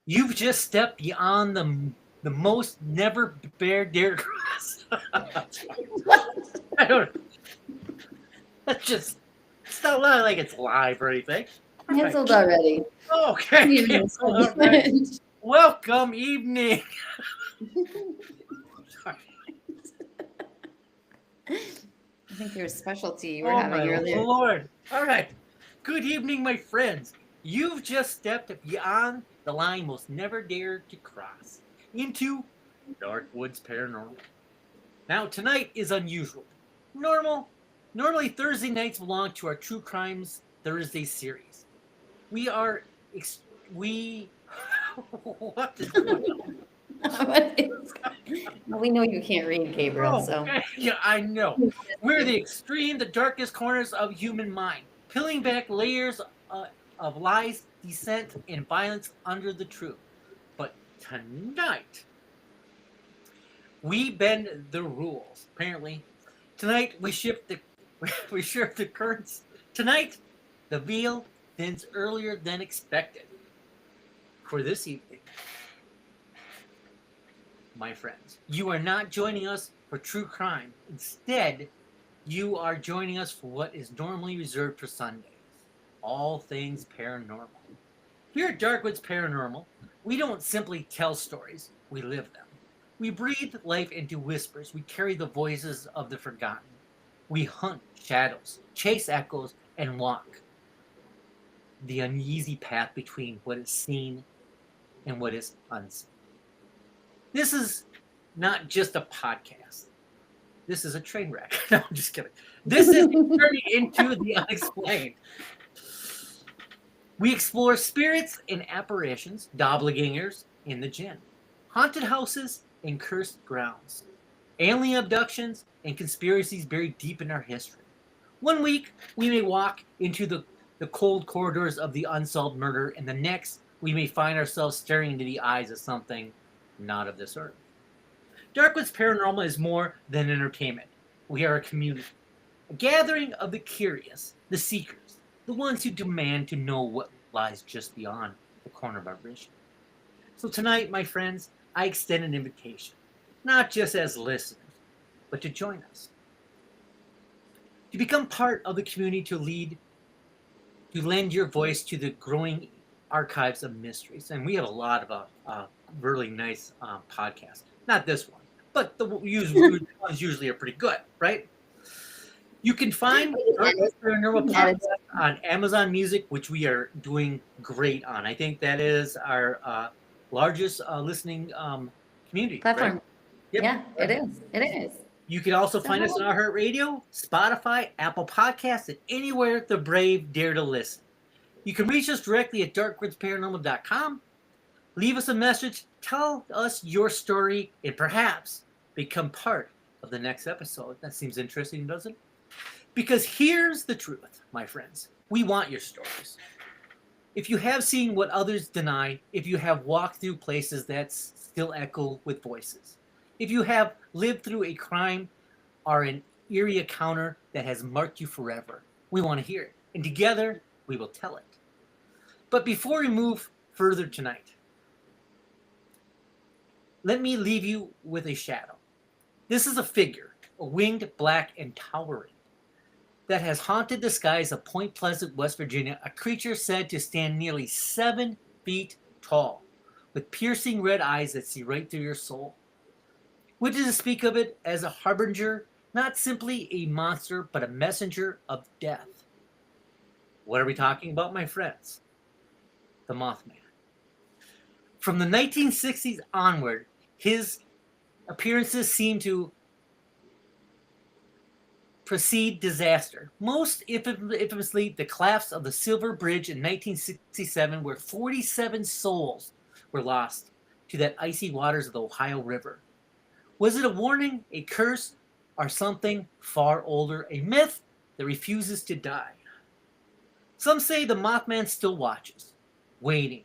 You've just stepped beyond the most never dare cross. I don't. That's just. It's not like it's live or anything. All right. Canceled already. Okay. Evening, Cancel. All right. Spencer. Welcome evening. I think your specialty you were Oh my having earlier. Lord. All right. Good evening, my friends. You've just stepped beyond the line most never dared to cross into Dark Woods Paranormal. Now, tonight is unusual. Normally Thursday nights belong to our True Crimes Thursday series. We are we what is going on? Well, we know you can't read, Gabriel, so Okay. Yeah, I know. We're the extreme, the darkest corners of human mind, peeling back layers of lies, dissent, and violence under the truth. But tonight, we bend the rules. Apparently, tonight we shift the curtains. Tonight, the veil thins earlier than expected. For this evening, my friends, you are not joining us for true crime. Instead, you are joining us for what is normally reserved for Sundays. All things paranormal. Here at Darkwoods Paranormal, we don't simply tell stories, we live them. We breathe life into whispers, we carry the voices of the forgotten. We hunt shadows, chase echoes, and walk the uneasy path between what is seen and what is unseen. This is not just a podcast. This is a train wreck. No, I'm just kidding. This is turning into the unexplained. We explore spirits and apparitions, doppelgangers in the gin, haunted houses and cursed grounds, alien abductions and conspiracies buried deep in our history. One week, we may walk into the cold corridors of the unsolved murder, and the next, we may find ourselves staring into the eyes of something not of this earth. Darkwoods Paranormal is more than entertainment. We are a community, a gathering of the curious, the seekers, the ones who demand to know what lies just beyond the corner of our vision. So tonight, my friends, I extend an invitation, not just as listeners, but to join us, to become part of the community, to lend your voice to the growing archives of mysteries. And we have a lot of really nice podcasts. Not this one, but the ones usually are pretty good, right? You can find Paranormal Podcast on Amazon Music, which we are doing great on. I think that is our largest listening community platform. Right? Yep. Yeah, it is. It is. You can also find us on iHeartRadio, Spotify, Apple Podcasts, and anywhere the brave dare to listen. You can reach us directly at darkwoodsparanormal.com. Leave us a message, tell us your story, and perhaps become part of the next episode. That seems interesting, doesn't it? Because here's the truth, my friends. We want your stories. If you have seen what others deny, if you have walked through places that still echo with voices, if you have lived through a crime or an eerie encounter that has marked you forever, we want to hear it. And together, we will tell it. But before we move further tonight, let me leave you with a shadow. This is a figure, a winged, black, and towering, that has haunted the skies of Point Pleasant, West Virginia, a creature said to stand nearly 7 feet tall, with piercing red eyes that see right through your soul. Witnesses speak of it as a harbinger, not simply a monster, but a messenger of death. What are we talking about, my friends? The Mothman. From the 1960s onward, his appearances seem to precede disaster. Most infamously, the collapse of the Silver Bridge in 1967, where 47 souls were lost to that icy waters of the Ohio River. Was it a warning, a curse, or something far older, a myth that refuses to die? Some say the Mothman still watches, waiting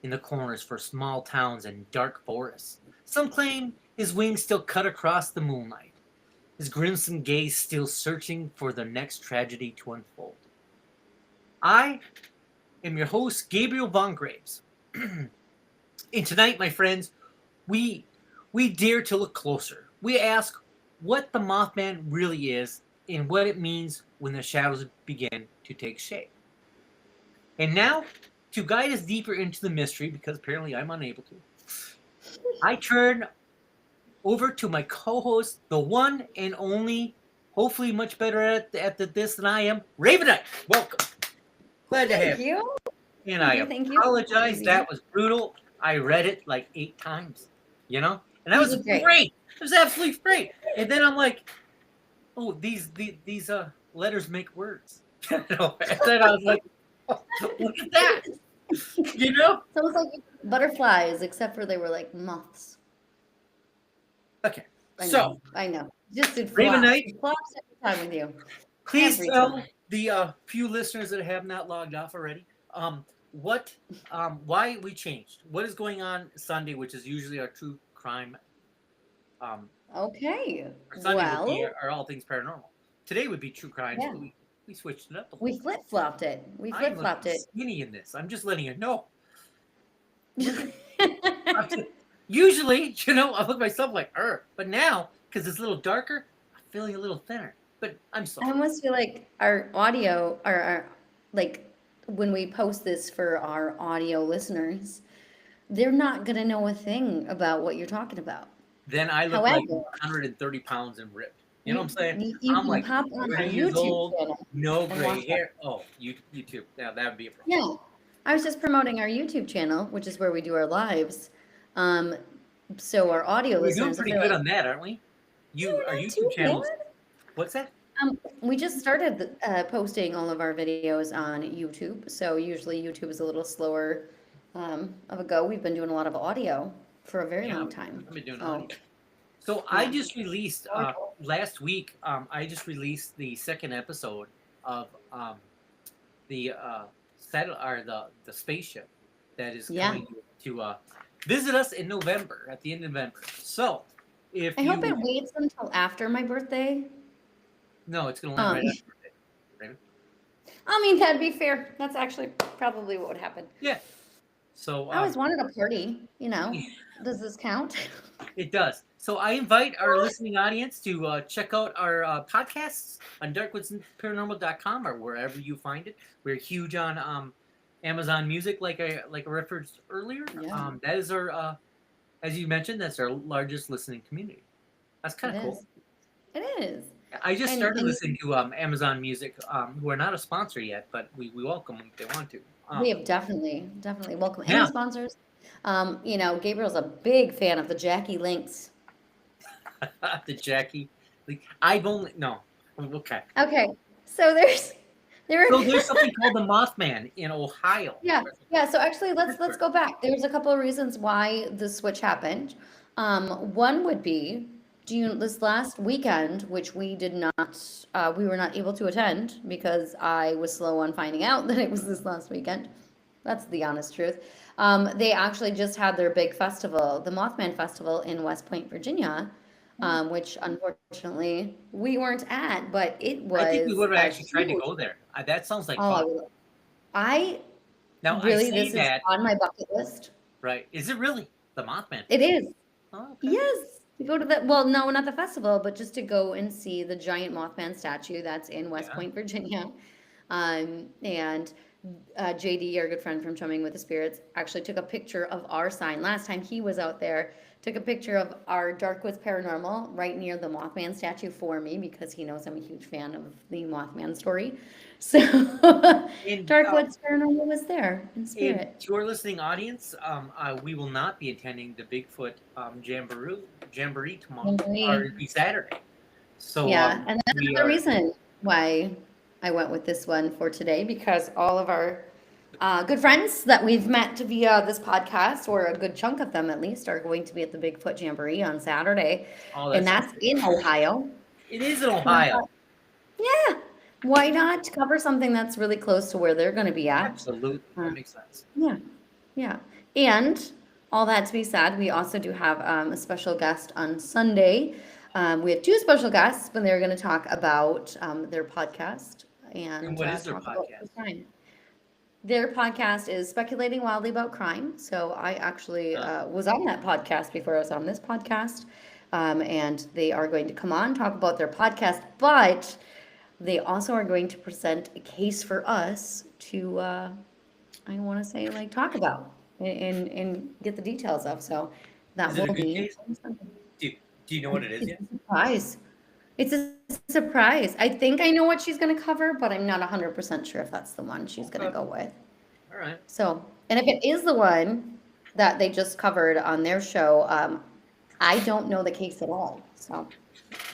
in the corners for small towns and dark forests. Some claim his wings still cut across the moonlight, his gruesome gaze still searching for the next tragedy to unfold. I am your host, Gabriel Von Graves. And tonight, my friends, we dare to look closer. We ask what the Mothman really is and what it means when the shadows begin to take shape. And now, to guide us deeper into the mystery, because apparently I'm unable to, I turn over to my co-host, the one and only, hopefully much better at this than I am, Ravenite. Welcome. Glad to have Thank you. And I Thank you. apologize. That was brutal. I read it like 8 times, you know? And that You was did great. great. It was absolutely great. And then I'm like, oh, these letters make words. And then I was like, oh, look at that. You know? It's almost like butterflies, except for they were like moths. Okay. I know. Just did Raven flops. Knight. Flops every time with you. Please Every tell time. the few listeners that have not logged off already, why we changed. What is going on Sunday, which is usually our true crime. Okay. Our Sunday would be Well, our all things paranormal. Today would be true crime. Yeah. But we switched it up a little. we flip-flopped it. We I'm flip-flopped looking it. skinny in this. I'm just letting you know. Usually, you know, I look at myself like, but now, because it's a little darker, I'm feeling a little thinner. But I'm I sorry. almost feel like our audio, our like when we post this for our audio listeners, they're not gonna know a thing about what you're talking about. Then I look like However, 130 pounds and ripped. You know what I'm saying? You I'm can like pop on our 30 years YouTube old, channel. no and gray watch hair. Oh, YouTube. Now that would be a problem. Yeah, I was just promoting our YouTube channel, which is where we do our lives. So our audio We're doing listeners, if pretty they're good like, on that, aren't we? Our not YouTube too channels. bad. What's that? We just started posting all of our videos on YouTube. So usually YouTube is a little slower of a go. We've been doing a lot of audio for a very Yeah, long time. I've been doing So, audio. So I Yeah. just released last week. I just released the second episode of the the spaceship that is Yeah. coming to visit us in November, at the end of November. So if I you hope it waits until after my birthday. no, it's gonna land right Um, after it. Right? I mean, that'd be fair. That's actually probably what would happen. Yeah. So I always wanted a party, you know. Does this count? it does. So I invite our listening audience to check out our podcasts on darkwoodsandparanormal.com or wherever you find it. We're huge on Amazon Music, like I referenced earlier. Yeah. That is our, as you mentioned, that's our largest listening community. That's kind It of cool. is. It is. I just And- started and- listening to Amazon Music, who are not a sponsor yet, but we welcome them if they want to. We have definitely welcome Yeah. any sponsors. You know, Gabriel's a big fan of the Jackie Links. the Jackie. I've only no. Okay. Okay, so there So are there's something called the Mothman in Ohio. yeah. So actually, let's go back. There's a couple of reasons why the switch happened. One would be this last weekend, which we did not, we were not able to attend because I was slow on finding out that it was this last weekend. That's the honest truth. They actually just had their big festival, the Mothman Festival in West Point, Virginia, which unfortunately we weren't at, but it was. I think we would have a actually tried to huge- go there. That sounds like Oh, I fun. would- I Now really, I say this that is on my bucket list. right. Is it really the Mothman? It is. Oh, okay. Yes. To go to the, well, no, not the festival, but just to go and see the giant Mothman statue that's in West Yeah. Point, Virginia. And JD, our good friend from Chumming with the Spirits, actually took a picture of our sign. Last time he was out there, took a picture of our Darkwoods Paranormal right near the Mothman statue for me because he knows I'm a huge fan of the Mothman story. So And, Darkwoods Paranormal was there in spirit. And to our listening audience, we will not be attending the Bigfoot Jamboree tomorrow. Jamboree. Or it'll be Saturday. So Yeah, and that's we another are- reason why I went with this one for today because all of our good friends that we've met via this podcast, or a good chunk of them at least, are going to be at the Bigfoot Jamboree on Saturday, Oh, and that's in Ohio. it is in Ohio. Yeah, why not cover something that's really close to where they're going to be at? Absolutely, that makes sense. Yeah. And all that to be said, we also do have a special guest on Sunday. We have two special guests, but they're going to talk about their podcast. And what is their talk about podcast? the time. Their podcast is Speculating Wildly About Crime. So I actually was on that podcast before I was on this podcast. And they are going to come on, talk about their podcast, but they also are going to present a case for us to, I want to say, like, talk about and get the details of. So that Is it a will good be case? Do you, do you know what it is it's yet? a surprise. It's a surprise. I think I know what she's going to cover, but I'm not 100% sure if that's the one she's going to Okay. go with. All right. So, and if it is the one that they just covered on their show, I don't know the case at all. So,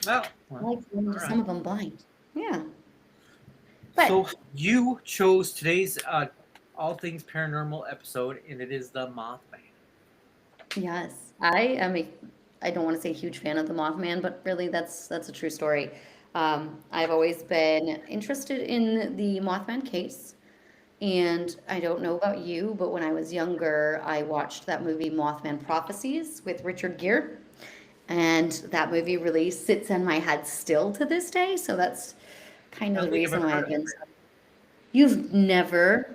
Well, I like going all to right. some of them blind. Yeah. But So you chose today's all things paranormal episode, and it is the Mothman. yes, I don't want to say huge fan of the Mothman, but really that's a true story. I've always been interested in the Mothman case. And I don't know about you, but when I was younger, I watched that movie Mothman Prophecies with Richard Gere. And that movie really sits in my head still to this day. So that's kind I of don't the think I've reason ever why heard I've of been. it. You've never.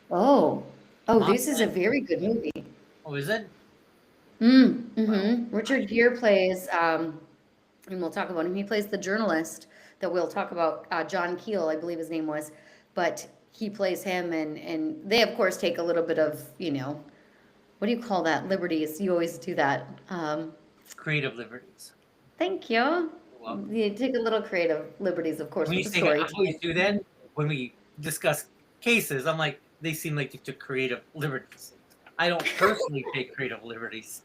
Oh, oh, this is a Mothman. very good movie. Oh, is it? Well, Richard Gere plays, and we'll talk about him. He plays the journalist that we'll talk about, John Keel, I believe his name was, but he plays him, and they of course take a little bit of, what do you call that? Liberties. You always do that. creative liberties. Thank you. You're welcome. You take a little creative liberties, of course, When with you the say story. I always do that when we discuss cases, I'm like, they seem like you took creative liberties. I don't personally take creative liberties,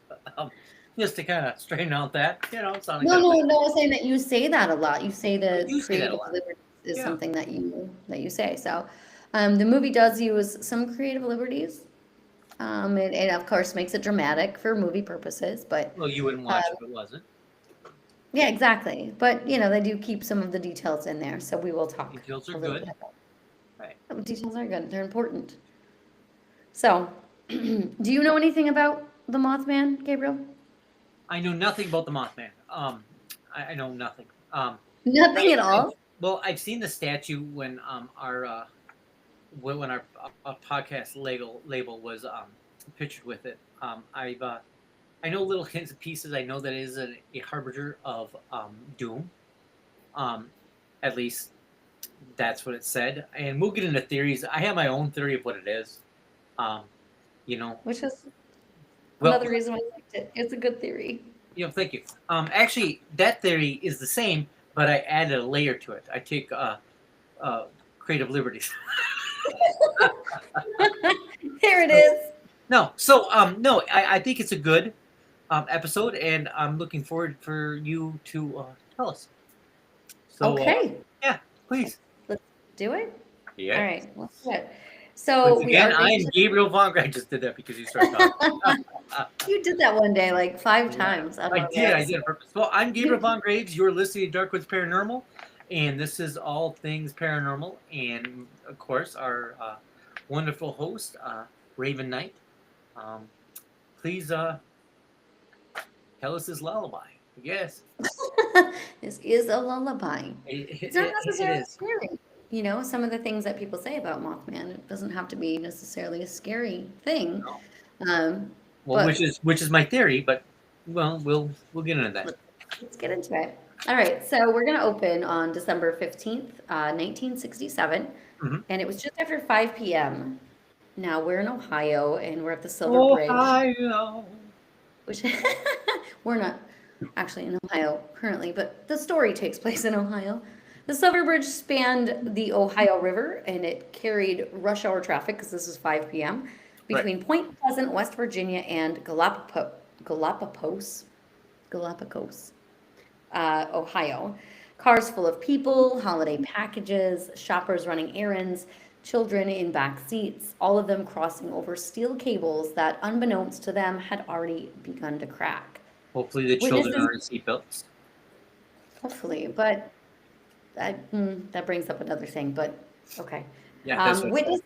just to kind of straighten out that, sounding No, kind no, of. no. I was saying that you say that a lot. You say I the do say that a creative lot. liberties is Yeah. something that you say. So, the movie does use some creative liberties, and of course makes it dramatic for movie purposes. But Well, you wouldn't watch if it wasn't. yeah, exactly. But they do keep some of the details in there. So we will talk Details a are little good. bit about. Right. Oh, details are good. They're important. So, do you know anything about the Mothman, Gabriel? I know nothing about the Mothman. I know nothing. Nothing at all. Well, I've seen the statue when our when our podcast label was pictured with it. I know little hints and pieces. I know that it is a harbinger of doom. At least that's what it said. And we'll get into theories. I have my own theory of what it is. You know, Which is well, another reason why I liked it. It's a good theory. thank you. Actually, that theory is the same, but I added a layer to it. I take creative liberties. There it is. No, so no, I think it's a good episode, and I'm looking forward for you to tell us. So, Okay, yeah, please. let's do it. Yeah. All right, let's do it. So Once we are again, I going am Gabriel Von. I just did that because you started talking. You did that one day like 5 times. I did on purpose. Well, I'm Gabriel Von Graves. You're listening to Darkwoods Paranormal, and this is all things paranormal. And of course, our wonderful host, Raven Knight. Please tell us this lullaby. Yes, This is a lullaby. It's not it necessarily is. scary. Some of the things that people say about Mothman, it doesn't have to be necessarily a scary thing. No. But- which is my theory, but well, we'll get into that. Let's get into it. All right, so we're going to open on December 15th, 1967, and it was just after 5 p.m. Now we're in Ohio, and we're at the Silver Bridge, Ohio. which we're not actually in Ohio currently, but the story takes place in Ohio. The Silver Bridge spanned the Ohio River, and it carried rush hour traffic, because this is 5 p.m., between Point Pleasant, West Virginia, and Galapagos, Ohio. Cars full of people, holiday packages, shoppers running errands, children in back seats, all of them crossing over steel cables that, unbeknownst to them, had already begun to crack. Hopefully the children are in seatbelts. Hopefully, but that brings up another thing, but okay. Yeah, that's what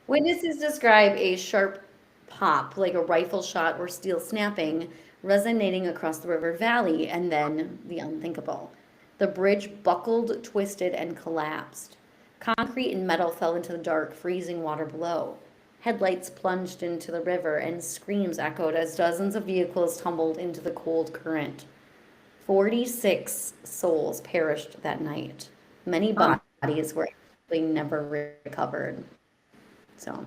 Witnesses describe a sharp pop, like a rifle shot or steel snapping, resonating across the river valley, and then the unthinkable. The bridge buckled, twisted, and collapsed. Concrete and metal fell into the dark, freezing water below. Headlights plunged into the river, and screams echoed as dozens of vehicles tumbled into the cold current. 46 souls perished that night. Many bodies were actually never recovered. So,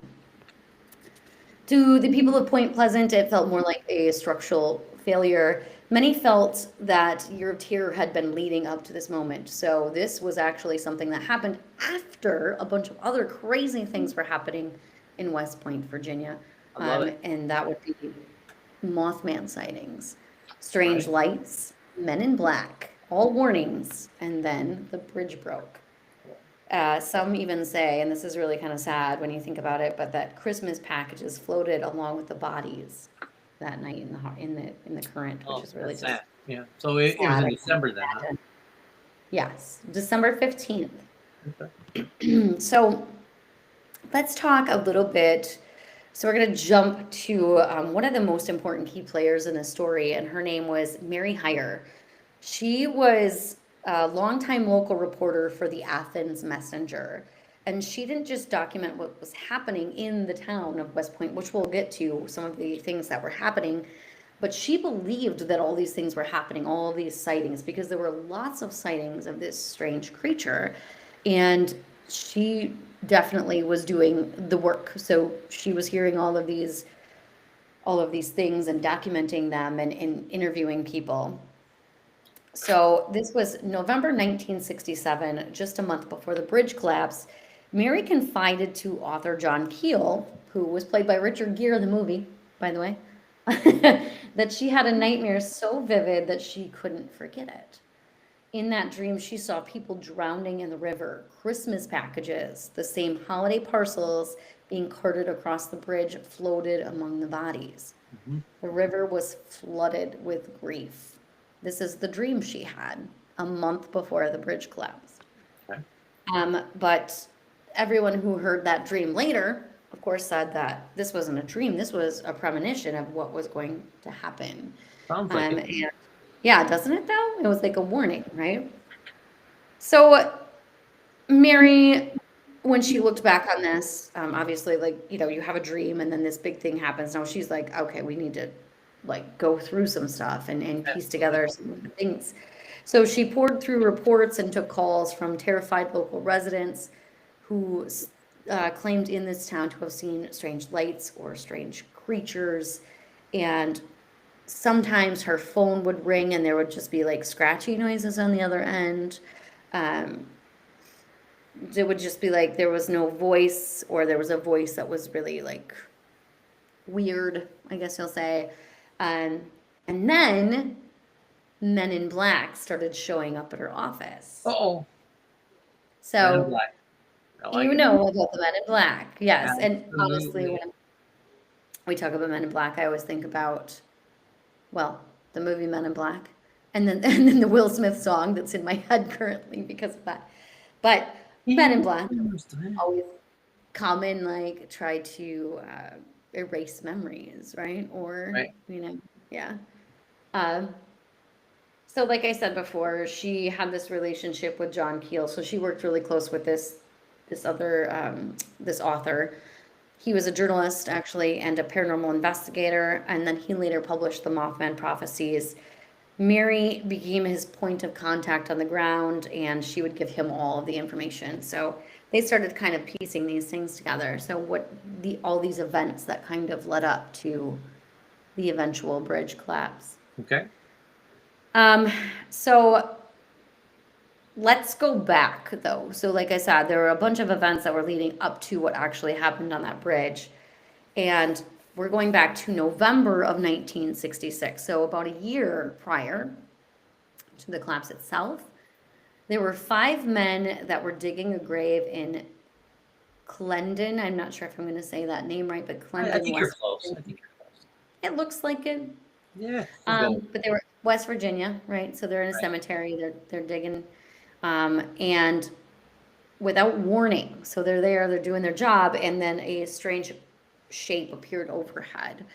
to the people of Point Pleasant, it felt more like a structural failure. Many felt that Year of Terror had been leading up to this moment. So this was actually something that happened after a bunch of other crazy things were happening in West Point, Virginia. I love it. And that would be Mothman sightings, strange lights, men in black, all warnings, and then the bridge broke. Some even say, and this is really kind of sad when you think about it, but that Christmas packages floated along with the bodies that night in the current, which is really that's just sad. Yeah. So it was sad. in December then, huh? Yes, December 15th. Okay. So let's talk a little bit. So we're going to jump to one of the most important key players in the story, and her name was Mary Hyre. She was a longtime local reporter for the Athens Messenger. And she didn't just document what was happening in the town of West Point, which we'll get to some of the things that were happening, but she believed that all these things were happening, all of these sightings, because there were lots of sightings of this strange creature. And she definitely was doing the work. So she was hearing all of these things and documenting them and interviewing people. So this was November 1967, just a month before the bridge collapse. Mary confided to author John Keel, who was played by Richard Gere in the movie, by the way, that she had a nightmare so vivid that she couldn't forget it. In that dream, she saw people drowning in the river, Christmas packages, the same holiday parcels being carted across the bridge floated among the bodies. Mm-hmm. The river was flooded with grief. This is the dream she had a month before the bridge collapsed. Okay. But everyone who heard that dream later, of course, said that this wasn't a dream. This was a premonition of what was going to happen. Sounds like it. And yeah, doesn't it though? It was like a warning, right? So Mary, when she looked back on this, obviously, like, you have a dream and then this big thing happens. Now she's like, okay, we need to like go through some stuff and piece together some things. So she poured through reports and took calls from terrified local residents who claimed in this town to have seen strange lights or strange creatures. And sometimes her phone would ring and there would just be like scratchy noises on the other end. It would just be like there was no voice, or there was a voice that was really like weird, I guess you'll say. And then Men in Black started showing up at her office. Uh-oh. So Men in Black. I like it. know about the Men in Black, yes. And Absolutely. honestly, when we talk about Men in Black, I always think about, well, the movie Men in Black, and then the Will Smith song that's in my head currently because of that. But Men in Black always come and like try to erase memories, right? Or Right. yeah. So like I said before, she had this relationship with John Keel, so she worked really close with this author. He was a journalist actually and a paranormal investigator, and then he later published the Mothman Prophecies. Mary became his point of contact on the ground, and she would give him all of the information. So they started kind of piecing these things together. So all these events that kind of led up to the eventual bridge collapse. Okay. So let's go back though. So like I said, there were a bunch of events that were leading up to what actually happened on that bridge. And we're going back to November of 1966. So about a year prior to the collapse itself, there were 5 men that were digging a grave in Clendon. I'm not sure if I'm going to say that name right, but Clendon. I think you're close. It looks like it. Yeah. But they were West Virginia, right? So they're in a cemetery. They're digging, and without warning. So they're there. They're doing their job, and then a strange shape appeared overhead.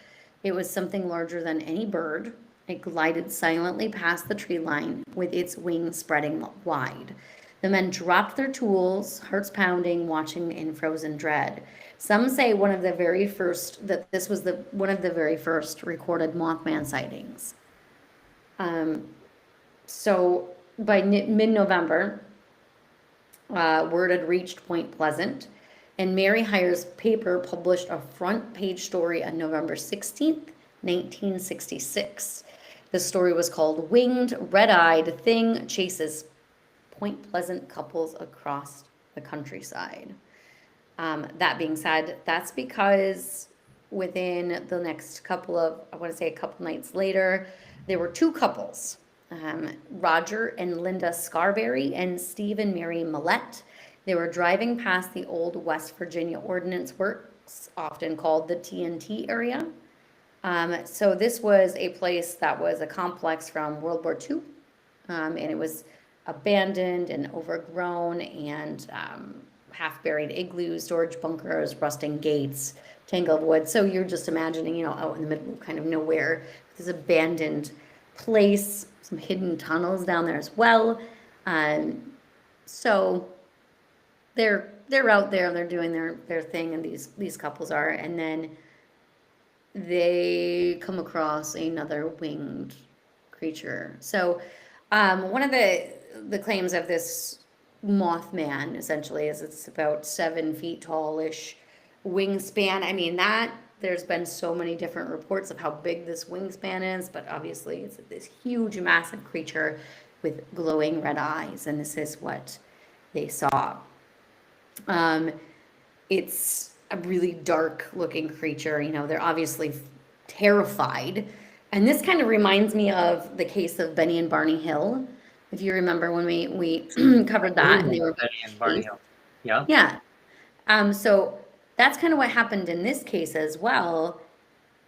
It was something larger than any bird. It glided silently past the tree line with its wings spreading wide. The men dropped their tools, hearts pounding, watching in frozen dread. Some say one of the very first that this was one of the very first recorded Mothman sightings. So by mid-November, word had reached Point Pleasant, and Mary Hyre's paper published a front page story on November 16th, 1966. The story was called Winged, Red-Eyed Thing Chases Point Pleasant Couples Across the Countryside. That being said, that's because within the next I want to say a couple nights later, there were two couples, Roger and Linda Scarberry and Steve and Mary Millette. They were driving past the old West Virginia Ordnance Works, often called the TNT area. So this was a place that was a complex from World War II, and it was abandoned and overgrown, and half-buried igloos, storage bunkers, rusting gates, tangle of wood. So you're just imagining, out in the middle of kind of nowhere, this abandoned place, some hidden tunnels down there as well. So they're out there, they're doing their thing, and these couples are, and then they come across another winged creature. So one of the claims of this Mothman essentially is it's about 7 feet tallish wingspan. I mean, there's been so many different reports of how big this wingspan is, but obviously it's this huge, massive creature with glowing red eyes, and this is what they saw. It's a really dark looking creature. They're obviously terrified. And this kind of reminds me of the case of Benny and Barney Hill. If you remember when we covered that, and they were Benny and Barney Hill. Yeah. Yeah. So that's kind of what happened in this case as well.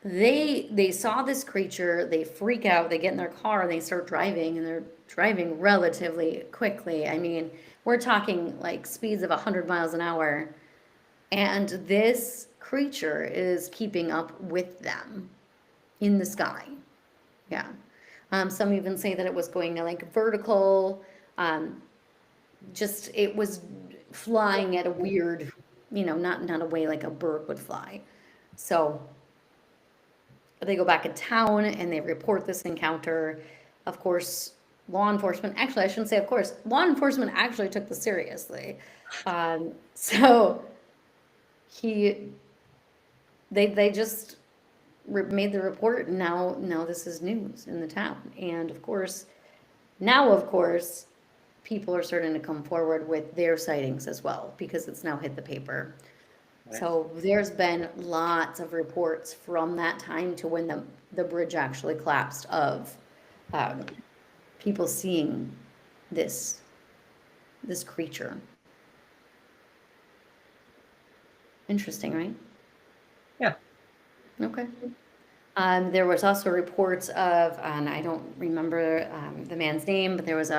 They saw this creature, they freak out, they get in their car, and they start driving, and they're driving relatively quickly. I mean, we're talking like speeds of 100 miles an hour. And this creature is keeping up with them in the sky. Yeah. Some even say that it was going like vertical. It was flying at a weird, not a way like a bird would fly. So they go back in town and they report this encounter. Of course, law enforcement, actually, I shouldn't say of course, law enforcement actually took this seriously. So they just made the report, and now this is news in the town. And of course, people are starting to come forward with their sightings as well, because it's now hit the paper. Right. So there's been lots of reports from that time to when the bridge actually collapsed of people seeing this creature. Interesting, right? Yeah. Okay. There was also reports of, and I don't remember the man's name, but there was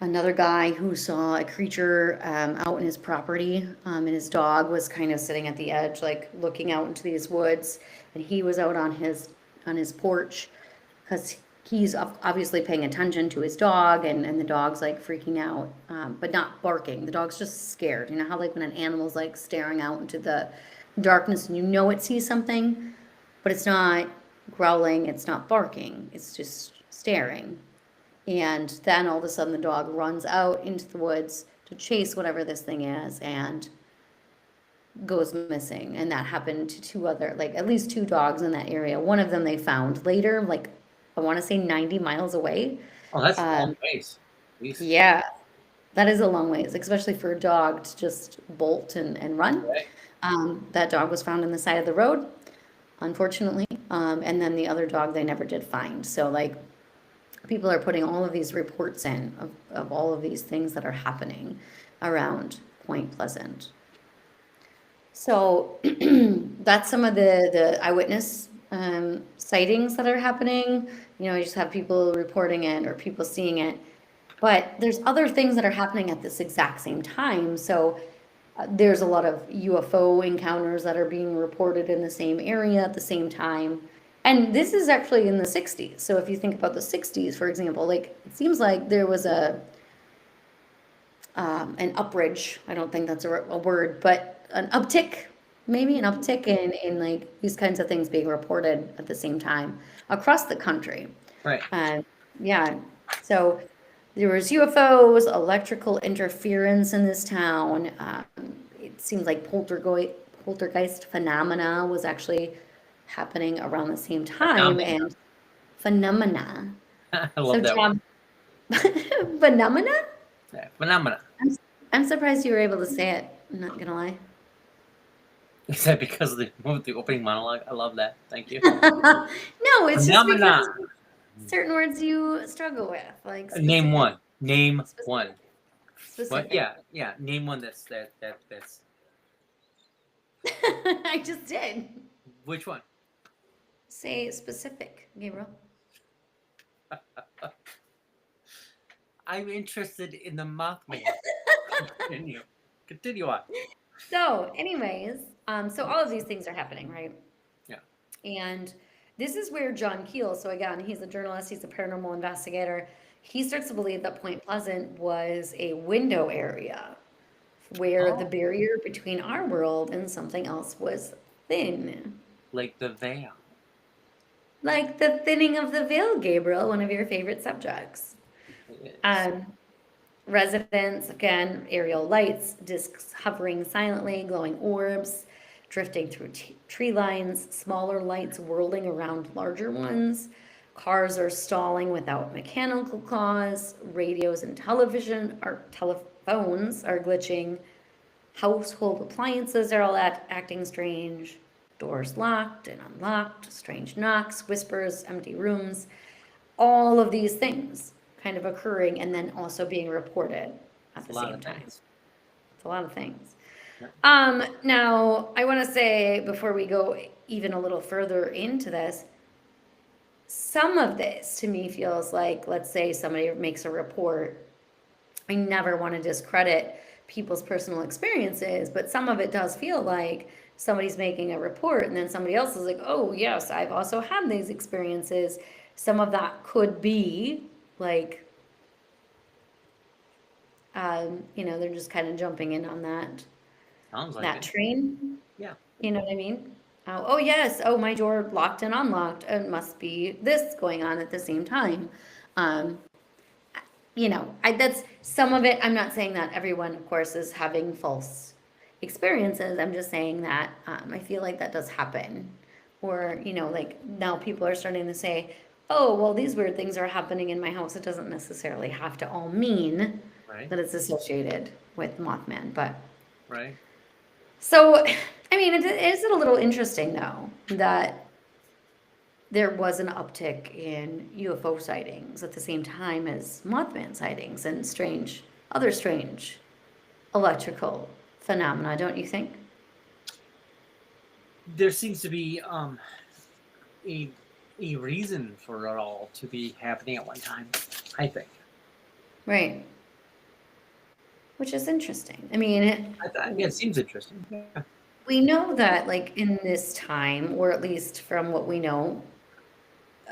another guy who saw a creature out in his property, and his dog was kind of sitting at the edge, like looking out into these woods, and he was out on his porch because he's obviously paying attention to his dog, and the dog's like freaking out, but not barking. The dog's just scared. You know how like when an animal's like staring out into the darkness and it sees something, but it's not growling, it's not barking, it's just staring. And then all of a sudden the dog runs out into the woods to chase whatever this thing is and goes missing. And that happened to at least 2 dogs in that area. One of them they found later, like I want to say 90 miles away. Oh, that's a long ways. Yeah, that is a long ways, especially for a dog to just bolt and run. Right. That dog was found on the side of the road, unfortunately. And then the other dog they never did find. So like people are putting all of these reports in of all of these things that are happening around Point Pleasant. So that's some of the eyewitness sightings that are happening. You just have people reporting it or people seeing it. But there's other things that are happening at this exact same time. So there's a lot of UFO encounters that are being reported in the same area at the same time. And this is actually in the 60s. So if you think about the 60s, for example, like it seems like there was a an upridge. I don't think that's a word, but an uptick, maybe an uptick in like these kinds of things being reported at the same time across the country. Right. Yeah. So there was UFOs, electrical interference in this town. It seems like poltergeist phenomena was actually happening around the same time, Phenomena. and phenomena. I So love that word. Tom, phenomena? Yeah, phenomena. I'm, I'm surprised you were able to say it. I'm not gonna lie. Is that because of the opening monologue? I love that. Thank you. No, it's just Phenomena. because certain words you struggle with, like Name specific, one. Name one. What? specific. Yeah. Name one that's. I just did. Which one? Say specific, Gabriel. I'm interested in the Mothman. Continue on. So, anyways, so all of these things are happening, right? Yeah. And this is where John Keel, so again, he's a journalist, he's a paranormal investigator. He starts to believe that Point Pleasant was a window area where the Oh, barrier between our world and something else was thin. like the veil. Like the thinning of the veil, Gabriel, one of your favorite subjects. Yes. Residents, again, aerial lights, discs hovering silently, glowing orbs, drifting through tree lines, smaller lights whirling around larger ones. Cars are stalling without mechanical cause. Radios and telephones are glitching. Household appliances are all acting strange. Doors locked and unlocked, strange knocks, whispers, empty rooms. All of these things kind of occurring and then also being reported at It's a the lot same of time. things. It's a lot of things. Yeah. Now, I want to say before we go even a little further into this, some of this to me feels like, let's say somebody makes a report. I never want to discredit people's personal experiences, but some of it does feel like somebody's making a report and then somebody else is like, oh, yes, I've also had these experiences. Some of that could be like, they're just kind of jumping in on Sounds like that it. train. Yeah. You know what I mean? Oh, yes. Oh, my door locked and unlocked. It must be this going on at the same time. Um, that's some of it. I'm not saying that everyone, of course, is having false experiences. I'm just saying that I feel like that does happen. Or, like now people are starting to say, oh, well, these weird things are happening in my house. It doesn't necessarily have to all mean Right. that it's associated with Mothman. But Right. so, I mean, is it a little interesting though that there was an uptick in UFO sightings at the same time as Mothman sightings and other strange electrical phenomena, don't you think? There seems to be a a reason for it all to be happening at one time. I think. Right. Which is interesting. I mean, It seems interesting. Yeah. we know that, like, in this time, or at least from what we know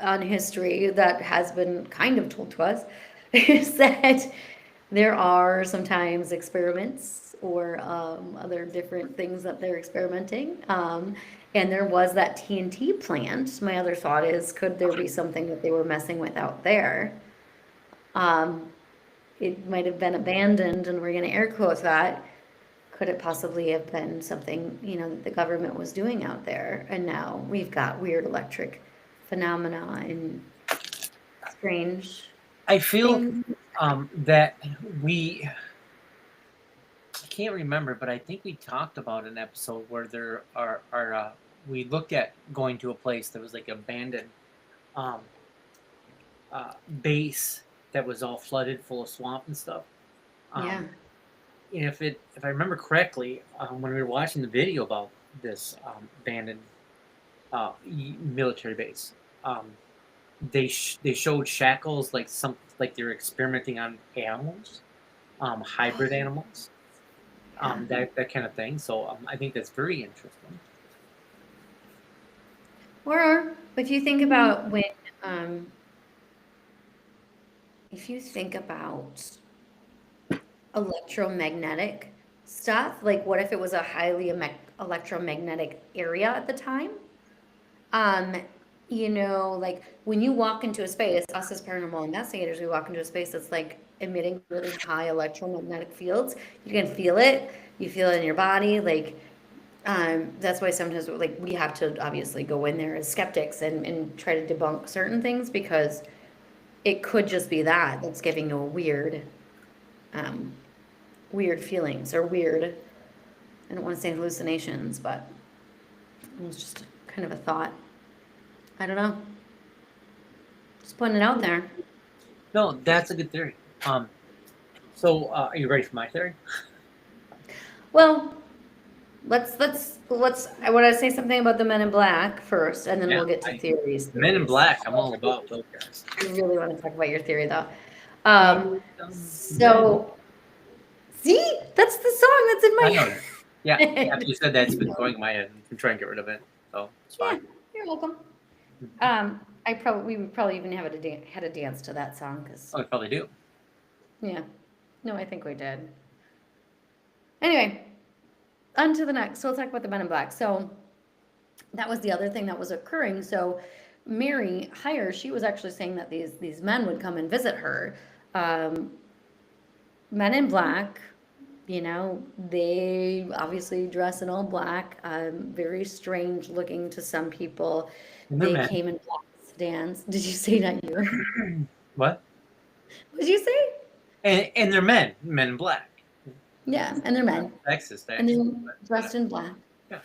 on history that has been kind of told to us, is that there are sometimes experiments or other different things that they're experimenting. And there was that TNT plant. My other thought is, could there be something that they were messing with out there? Um, it might have been abandoned, and we're going to air quote that. Could it possibly have been something, that the government was doing out there? And now we've got weird electric phenomena and strange I feel things. that I can't remember, but I think we talked about an episode where there are we looked at going to a place that was like abandoned um, base that was all flooded, full of swamp and stuff. Yeah. And if I remember correctly, when we were watching the video about this abandoned military base, they showed shackles like they were experimenting on animals, hybrid animals, Yeah. that kind of thing. So I think that's very interesting. Or if you think about um, if you think about electromagnetic stuff. Like, what if it was a highly electromagnetic area at the time? Um, like when you walk into a space, us as paranormal investigators, we walk into a space that's like emitting really high electromagnetic fields. You can feel it. You feel it in your body. Like, that's why sometimes like we have to obviously go in there as skeptics and try to debunk certain things because it could just be that's giving you a weird feelings or weird, I don't want to say hallucinations, but it was just kind of a thought. I don't know. Just putting it out there. No, that's a good theory. So are you ready for my theory? Well, let's I want to say something about the Men in Black first, and then we'll get to theories. Men in Black, I'm all about those guys. I really want to talk about your theory though. So see, that's the song that's in my head. Yeah, after you said that, it's been going in my head. I'm trying to get rid of it, so it's fine. Yeah, you're welcome. We would probably even had a dance to that song because. Oh, we probably do. Yeah, no, I think we did. Anyway, on to the next. So we'll talk about the Men in Black. So that was the other thing that was occurring. So Mary Hyre, she was actually saying that these men would come and visit her. Men in Black, they obviously dress in all black, very strange looking to some people. They came in black sedans. Did you say not you? What? What did you say? And they're men in black. Yeah, and they're men. Sexist. And they're dressed in black. Yeah.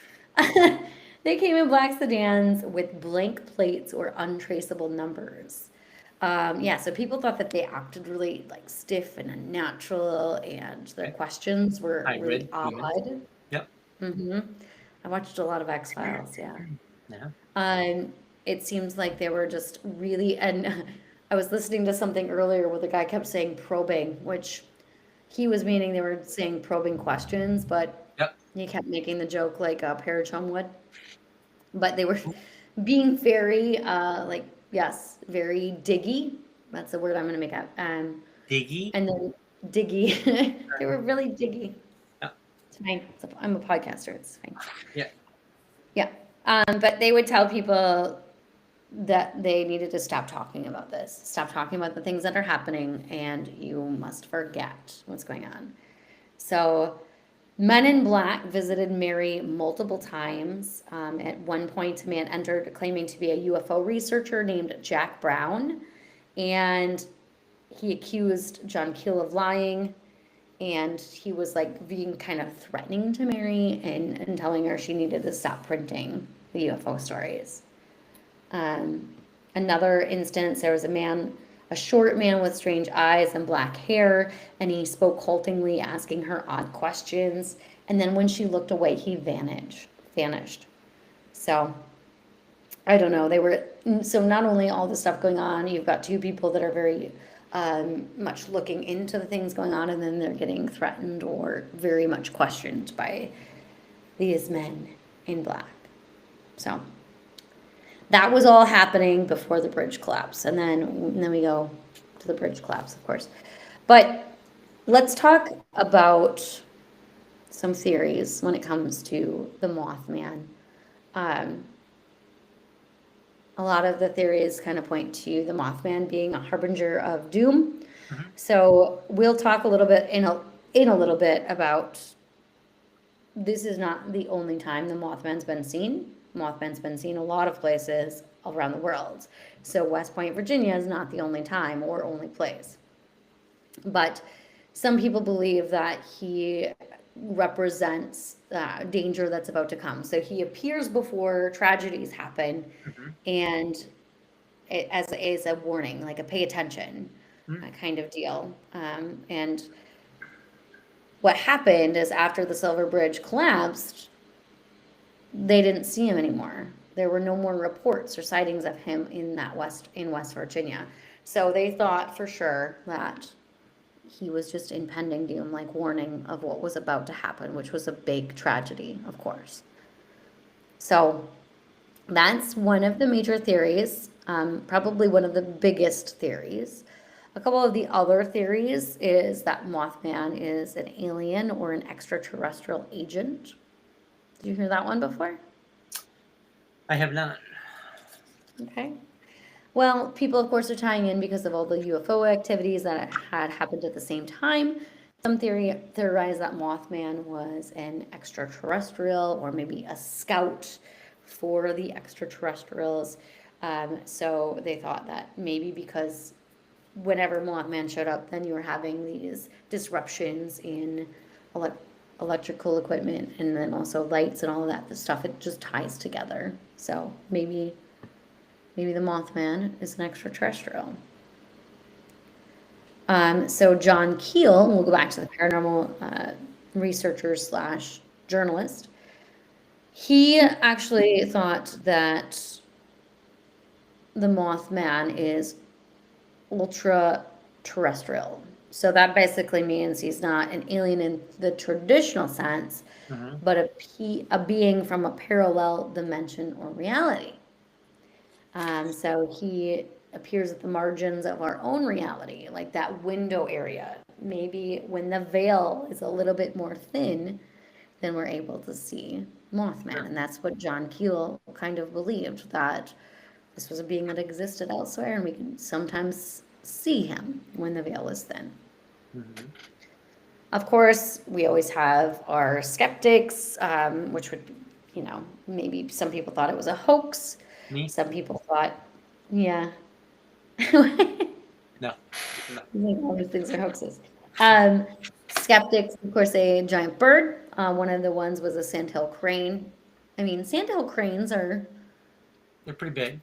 They came in black sedans with blank plates or untraceable numbers. So people thought that they acted really like stiff and unnatural, and their questions were really odd. Yep. I watched a lot of X-Files. Yeah. Yeah. It seems like they were just really, and I was listening to something earlier where the guy kept saying probing, which he was meaning they were saying probing questions, but he kept making the joke like Parachum would. But they were being very, very diggy. That's the word I'm going to make up. Diggy? And then diggy. They were really diggy. Yeah. It's fine. I'm a podcaster. It's fine. Yeah. Yeah. But they would tell people that they needed to stop talking about this, stop talking about the things that are happening, and you must forget what's going on. So Men in Black visited Mary multiple times. At one point, a man entered claiming to be a UFO researcher named Jack Brown, and he accused John Keel of lying, and he was like being kind of threatening to Mary and telling her she needed to stop printing the UFO stories. Another instance, there was a short man with strange eyes and black hair, and he spoke haltingly, asking her odd questions. And then when she looked away, he vanished. So, I don't know. So not only all the stuff going on, you've got two people that are very much looking into the things going on, and then they're getting threatened or very much questioned by these men in black. So that was all happening before the bridge collapse. And then we go to the bridge collapse, of course. But let's talk about some theories when it comes to the Mothman. A lot of the theories kind of point to the Mothman being a harbinger of doom. Mm-hmm. So we'll talk a little bit in a little bit about this is not the only time the Mothman's been seen. Mothman's been seen a lot of places around the world. So West Point, Virginia is not the only time or only place. But some people believe that he represents danger that's about to come. So he appears before tragedies happen, mm-hmm. and as a warning, like a pay attention kind of deal. And what happened is after the Silver Bridge collapsed, they didn't see him anymore. There were no more reports or sightings of him in West Virginia. So they thought for sure that he was just impending doom, like warning of what was about to happen, which was a big tragedy, of course. So that's one of the major theories, probably one of the biggest theories. A couple of the other theories is that Mothman is an alien or an extraterrestrial agent. Did you hear that one before? I have not. Okay. Well, people, of course, are tying in because of all the UFO activities that had happened at the same time. Some theorize that Mothman was an extraterrestrial or maybe a scout for the extraterrestrials. So they thought that maybe because whenever Mothman showed up, then you were having these disruptions in electrical equipment and then also lights and all of that the stuff. It just ties together. So maybe the Mothman is an extraterrestrial. So John Keel, we'll go back to the paranormal researcher slash journalist. He actually thought that the Mothman is ultra terrestrial. So that basically means he's not an alien in the traditional sense, but a being from a parallel dimension or reality. So he appears at the margins of our own reality, like that window area. Maybe when the veil is a little bit more thin, then we're able to see Mothman. And that's what John Keel kind of believed, that this was a being that existed elsewhere, and we can sometimes see him when the veil is thin. Of course, we always have our skeptics, which would, maybe some people thought it was a hoax. Me? Some people thought, yeah. No. All these things are hoaxes. Skeptics, of course, a giant bird. One of the ones was a sandhill crane. I mean, sandhill cranes They're pretty big.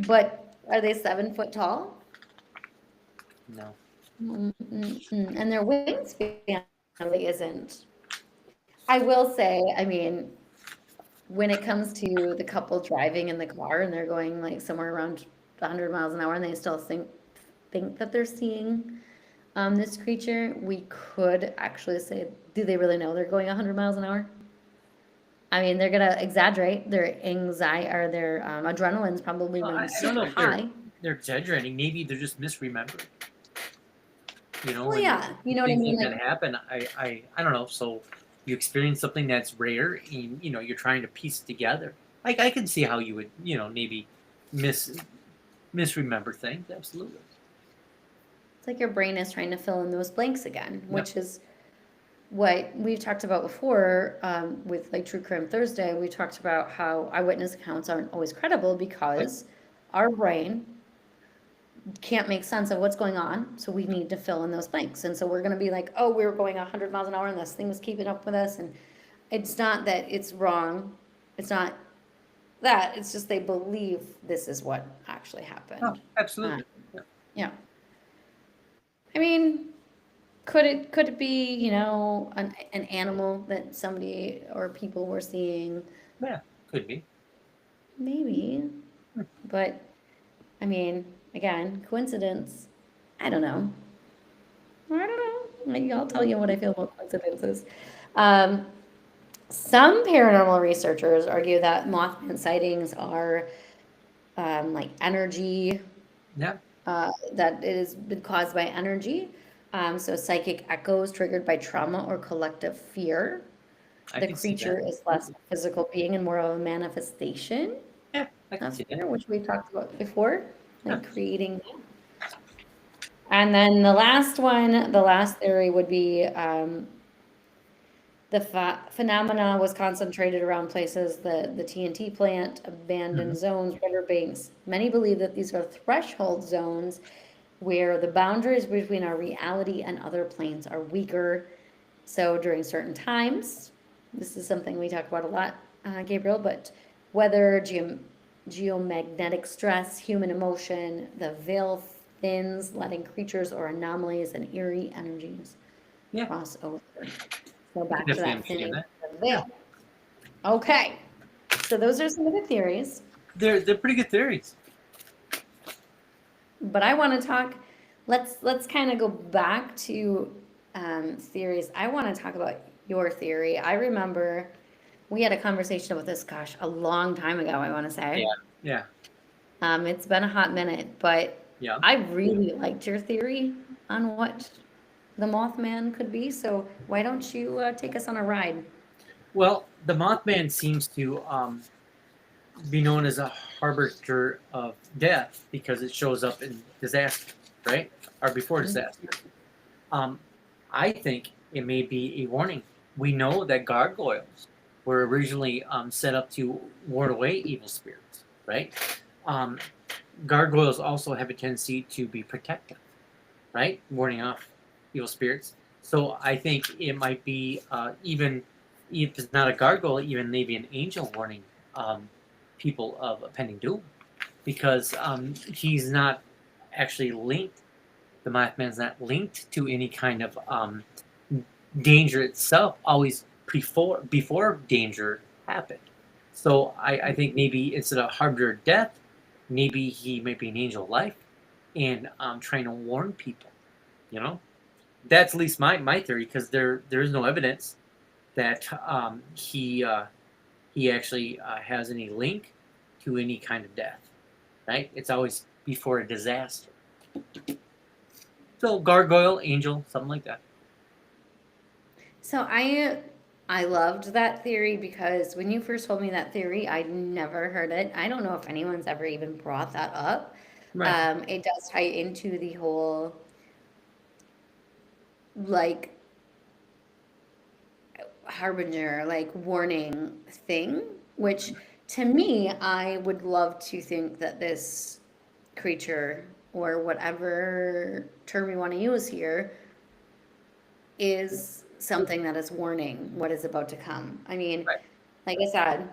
but are they 7 foot tall? No. And their wingspan really isn't. I will say, I mean, when it comes to the couple driving in the car and they're going like somewhere around 100 miles an hour and they still think that they're seeing this creature, we could actually say, do they really know they're going 100 miles an hour? I mean, they're gonna exaggerate. Their anxiety or their adrenaline's probably running super high. They're exaggerating. Maybe they're just misremembering. Well, yeah, you know what I things mean. like that happen. I don't know. So you experience something that's rare, and you're trying to piece it together. I can see how you would maybe misremember things. Absolutely. It's like your brain is trying to fill in those blanks again, which is what we've talked about before with like True Crime Thursday. We talked about how eyewitness accounts aren't always credible because our brain can't make sense of what's going on, so we need to fill in those blanks. And so we're going to be like, oh, we were going 100 miles an hour and this thing was keeping up with us. And it's not that it's wrong. It's not that. It's just they believe this is what actually happened. Oh, absolutely. Yeah. I mean, could it be, an animal that somebody or people were seeing? Yeah, could be. Maybe. But, I mean, again, coincidence, I don't know. Maybe I'll tell you what I feel about coincidences. Some paranormal researchers argue that Mothman sightings are like energy. Yeah. That it has been caused by energy. So psychic echoes triggered by trauma or collective fear. The creature is less a physical being and more of a manifestation Yeah, I can see that. which we've talked about before, like creating. And then the last theory would be the phenomena was concentrated around places, the TNT plant, abandoned zones, riverbanks. Many believe that these are threshold zones where the boundaries between our reality and other planes are weaker. So during certain times, this is something we talk about a lot, Gabriel, but weather, geomagnetic stress, human emotion, the veil thins, letting creatures or anomalies and eerie energies cross over. So back to that thinning of the veil. Okay, so those are some of the theories. They're pretty good theories. But I want to talk. Let's kind of go back to theories. I want to talk about your theory. I remember we had a conversation about this, gosh, a long time ago, I want to say. Yeah. It's been a hot minute, but Yeah. I really liked your theory on what the Mothman could be. So why don't you take us on a ride? Well, the Mothman seems to be known as a harbinger of death because it shows up in disaster, right? Or before disaster. Um, I think it may be a warning. We know that gargoyles were originally set up to ward away evil spirits, right? Um, Gargoyles also have a tendency to be protective, right? Warding off evil spirits. So I think it might be even if it's not a gargoyle, even maybe an angel warning um, people of a pending doom, because he's not actually linked. The Mothman's not linked to any kind of danger itself. Always before danger happened. So I think maybe instead of harbinger of death, maybe he might be an angel of life and trying to warn people. You know, that's at least my theory because there is no evidence that he actually has any link to any kind of death. Right? It's always before a disaster. So gargoyle, angel, something like that. So I loved that theory because when you first told me that theory, I'd never heard it. I don't know if anyone's ever even brought that up. Right. It does tie into the whole like harbinger, like warning thing, which to me, I would love to think that this creature or whatever term you want to use here is something that is warning what is about to come. I mean, Right. like I said,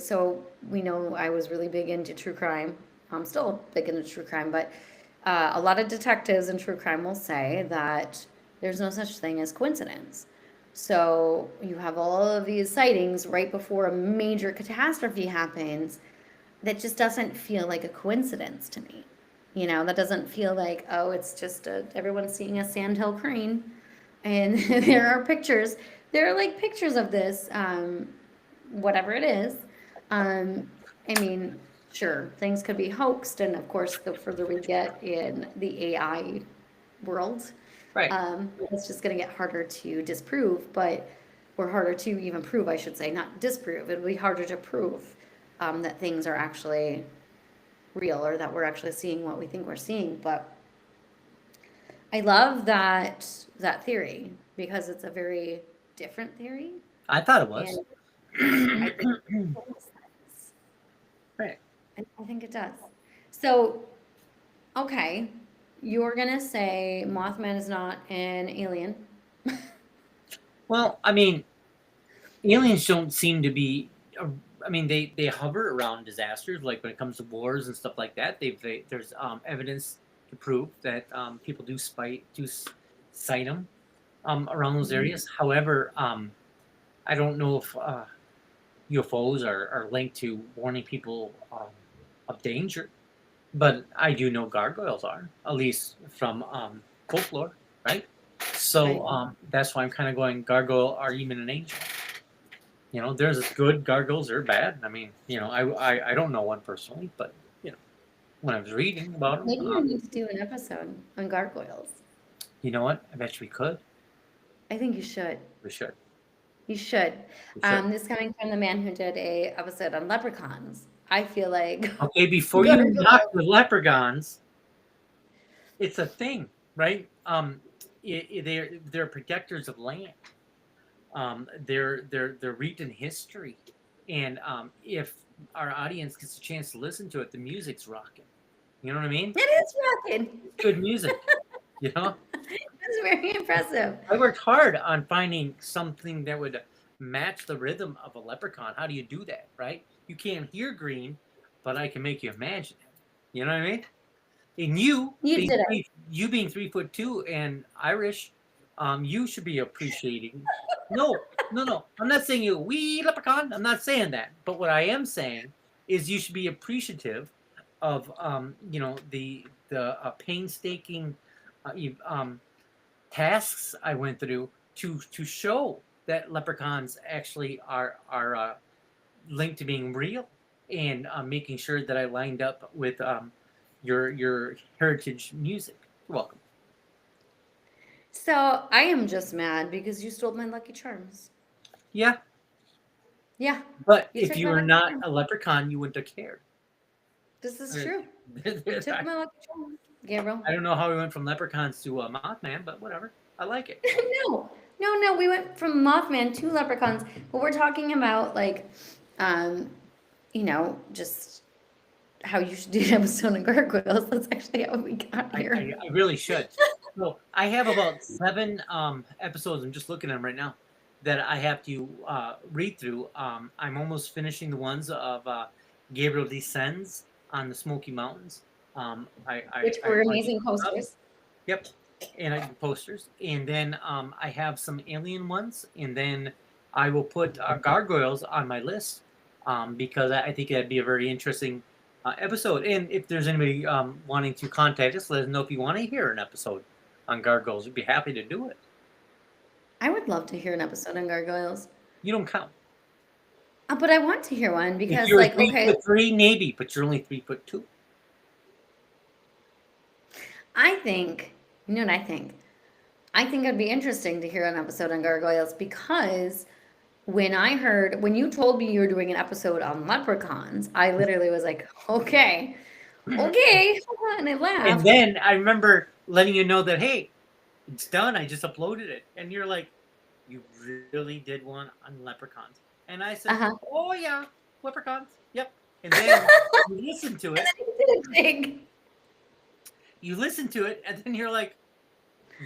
so we know I was really big into true crime. I'm still big into true crime, but a lot of detectives in true crime will say that there's no such thing as coincidence. So you have all of these sightings right before a major catastrophe happens that just doesn't feel like a coincidence to me. You know, that doesn't feel like, oh, it's just everyone's seeing a sandhill crane and there are pictures. There are like pictures of this, whatever it is. Um, I mean, sure, things could be hoaxed. And of course, the further we get in the AI world, Right. it's just going to get harder to disprove, or harder to even prove, I should say, not disprove. It'll be harder to prove that things are actually real or that we're actually seeing what we think we're seeing. But I love that theory because it's a very different theory, I thought it was. and I think it makes sense. Right. I think it does. So, okay, you're gonna say Mothman is not an alien. Well, I mean, aliens don't seem to be. I mean, they hover around disasters, like when it comes to wars and stuff like that. There's evidence to prove that people do sight them around those areas. However, I don't know if UFOs are linked to warning people of danger, but I do know gargoyles are, at least from folklore, right? So Right. that's why I'm kind of going gargoyle or even an angel. You know, there's good gargoyles, they're bad. I mean, you know, I don't know one personally, but you know, when I was reading about them, Maybe we need to do an episode on gargoyles. you know what? I bet you we could. I think you should. We should. You should. We should. This coming from the man who did a episode on leprechauns. I feel like Okay, before you gargoyles. knock the leprechauns, it's a thing, right? They're protectors of land. They're rooted in history, and if our audience gets a chance to listen to it, the music's rocking. You know what I mean? It is rocking. Good music. You know, It's very impressive. I worked hard on finding something that would match the rhythm of a leprechaun. How do you do that, right? You can't hear green, but I can make you imagine it. You know what I mean? And You did it. you being 3'2" and Irish, you should be appreciating. No, no. I'm not saying you wee leprechaun. I'm not saying that. But what I am saying is you should be appreciative of you know the painstaking tasks I went through to show that leprechauns actually are linked to being real. and making sure that I lined up with your heritage music. You're welcome. So I am just mad because you stole my Lucky Charms. Yeah, Yeah, but you if took you my were Lucky not Charms. a leprechaun, you wouldn't have cared. This is I true. You took my Lucky Charms, Gabriel. don't know how we went from leprechauns to Mothman, but whatever. I like it. No, no. We went from Mothman to Leprechauns, but we're talking about like, um, just how you should do an episode of Gargoyles. That's actually how we got here. I really should. So I have about 7 episodes. I'm just looking at them right now that I have to read through. I'm almost finishing the ones of Gabriel Descends on the Smoky Mountains. Which I were want to amazing keep up. posters. Yep, and I do posters, and then I have some alien ones, and then I will put gargoyles on my list because I think that'd be a very interesting episode. And if there's anybody wanting to contact us, let us know if you want to hear an episode on gargoyles. We'd be happy to do it. I would love to hear an episode on Gargoyles. You don't count. But I want to hear one If because, you're like, 3'3", maybe, but you're only 3'2". I think, you know what I think? I think it'd be interesting to hear an episode on Gargoyles because when you told me you were doing an episode on leprechauns, I literally was like, okay, okay. And I And laughed. then I remember letting you know that, hey, it's done. I just uploaded it. And you're like, you really did one on leprechauns. And I said, Uh-huh. oh, yeah, leprechauns. Yep. And then you listen to it. You listen to it, and then you're like,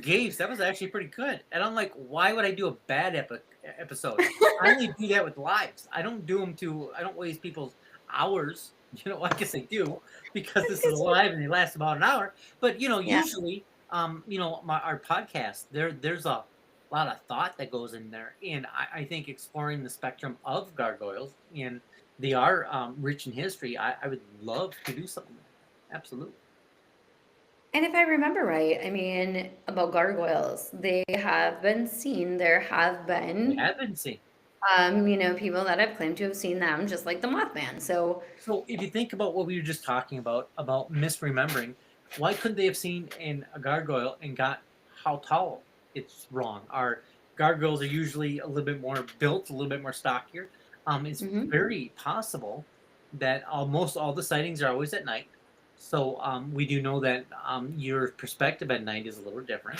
Gaves, that was actually pretty good. And I'm like, why would I do a bad episode? I only do that with lives. I don't do them I don't waste people's hours. I guess I do because this is live and they last about an hour. But, usually, our podcast, there's a lot of thought that goes in there. And I think exploring the spectrum of gargoyles, and they are rich in history, I would love to do something like that. Absolutely. And if I remember right, I mean, about gargoyles, they have been seen. There have We been, have been seeing. people that have claimed to have seen them, just like the Mothman. So if you think about what we were just talking about misremembering, why couldn't they have seen a gargoyle and got how tall it's wrong? Our gargoyles are usually a little bit more built, a little bit more stockier. It's very possible that almost all the sightings are always at night. So we do know that your perspective at night is a little different.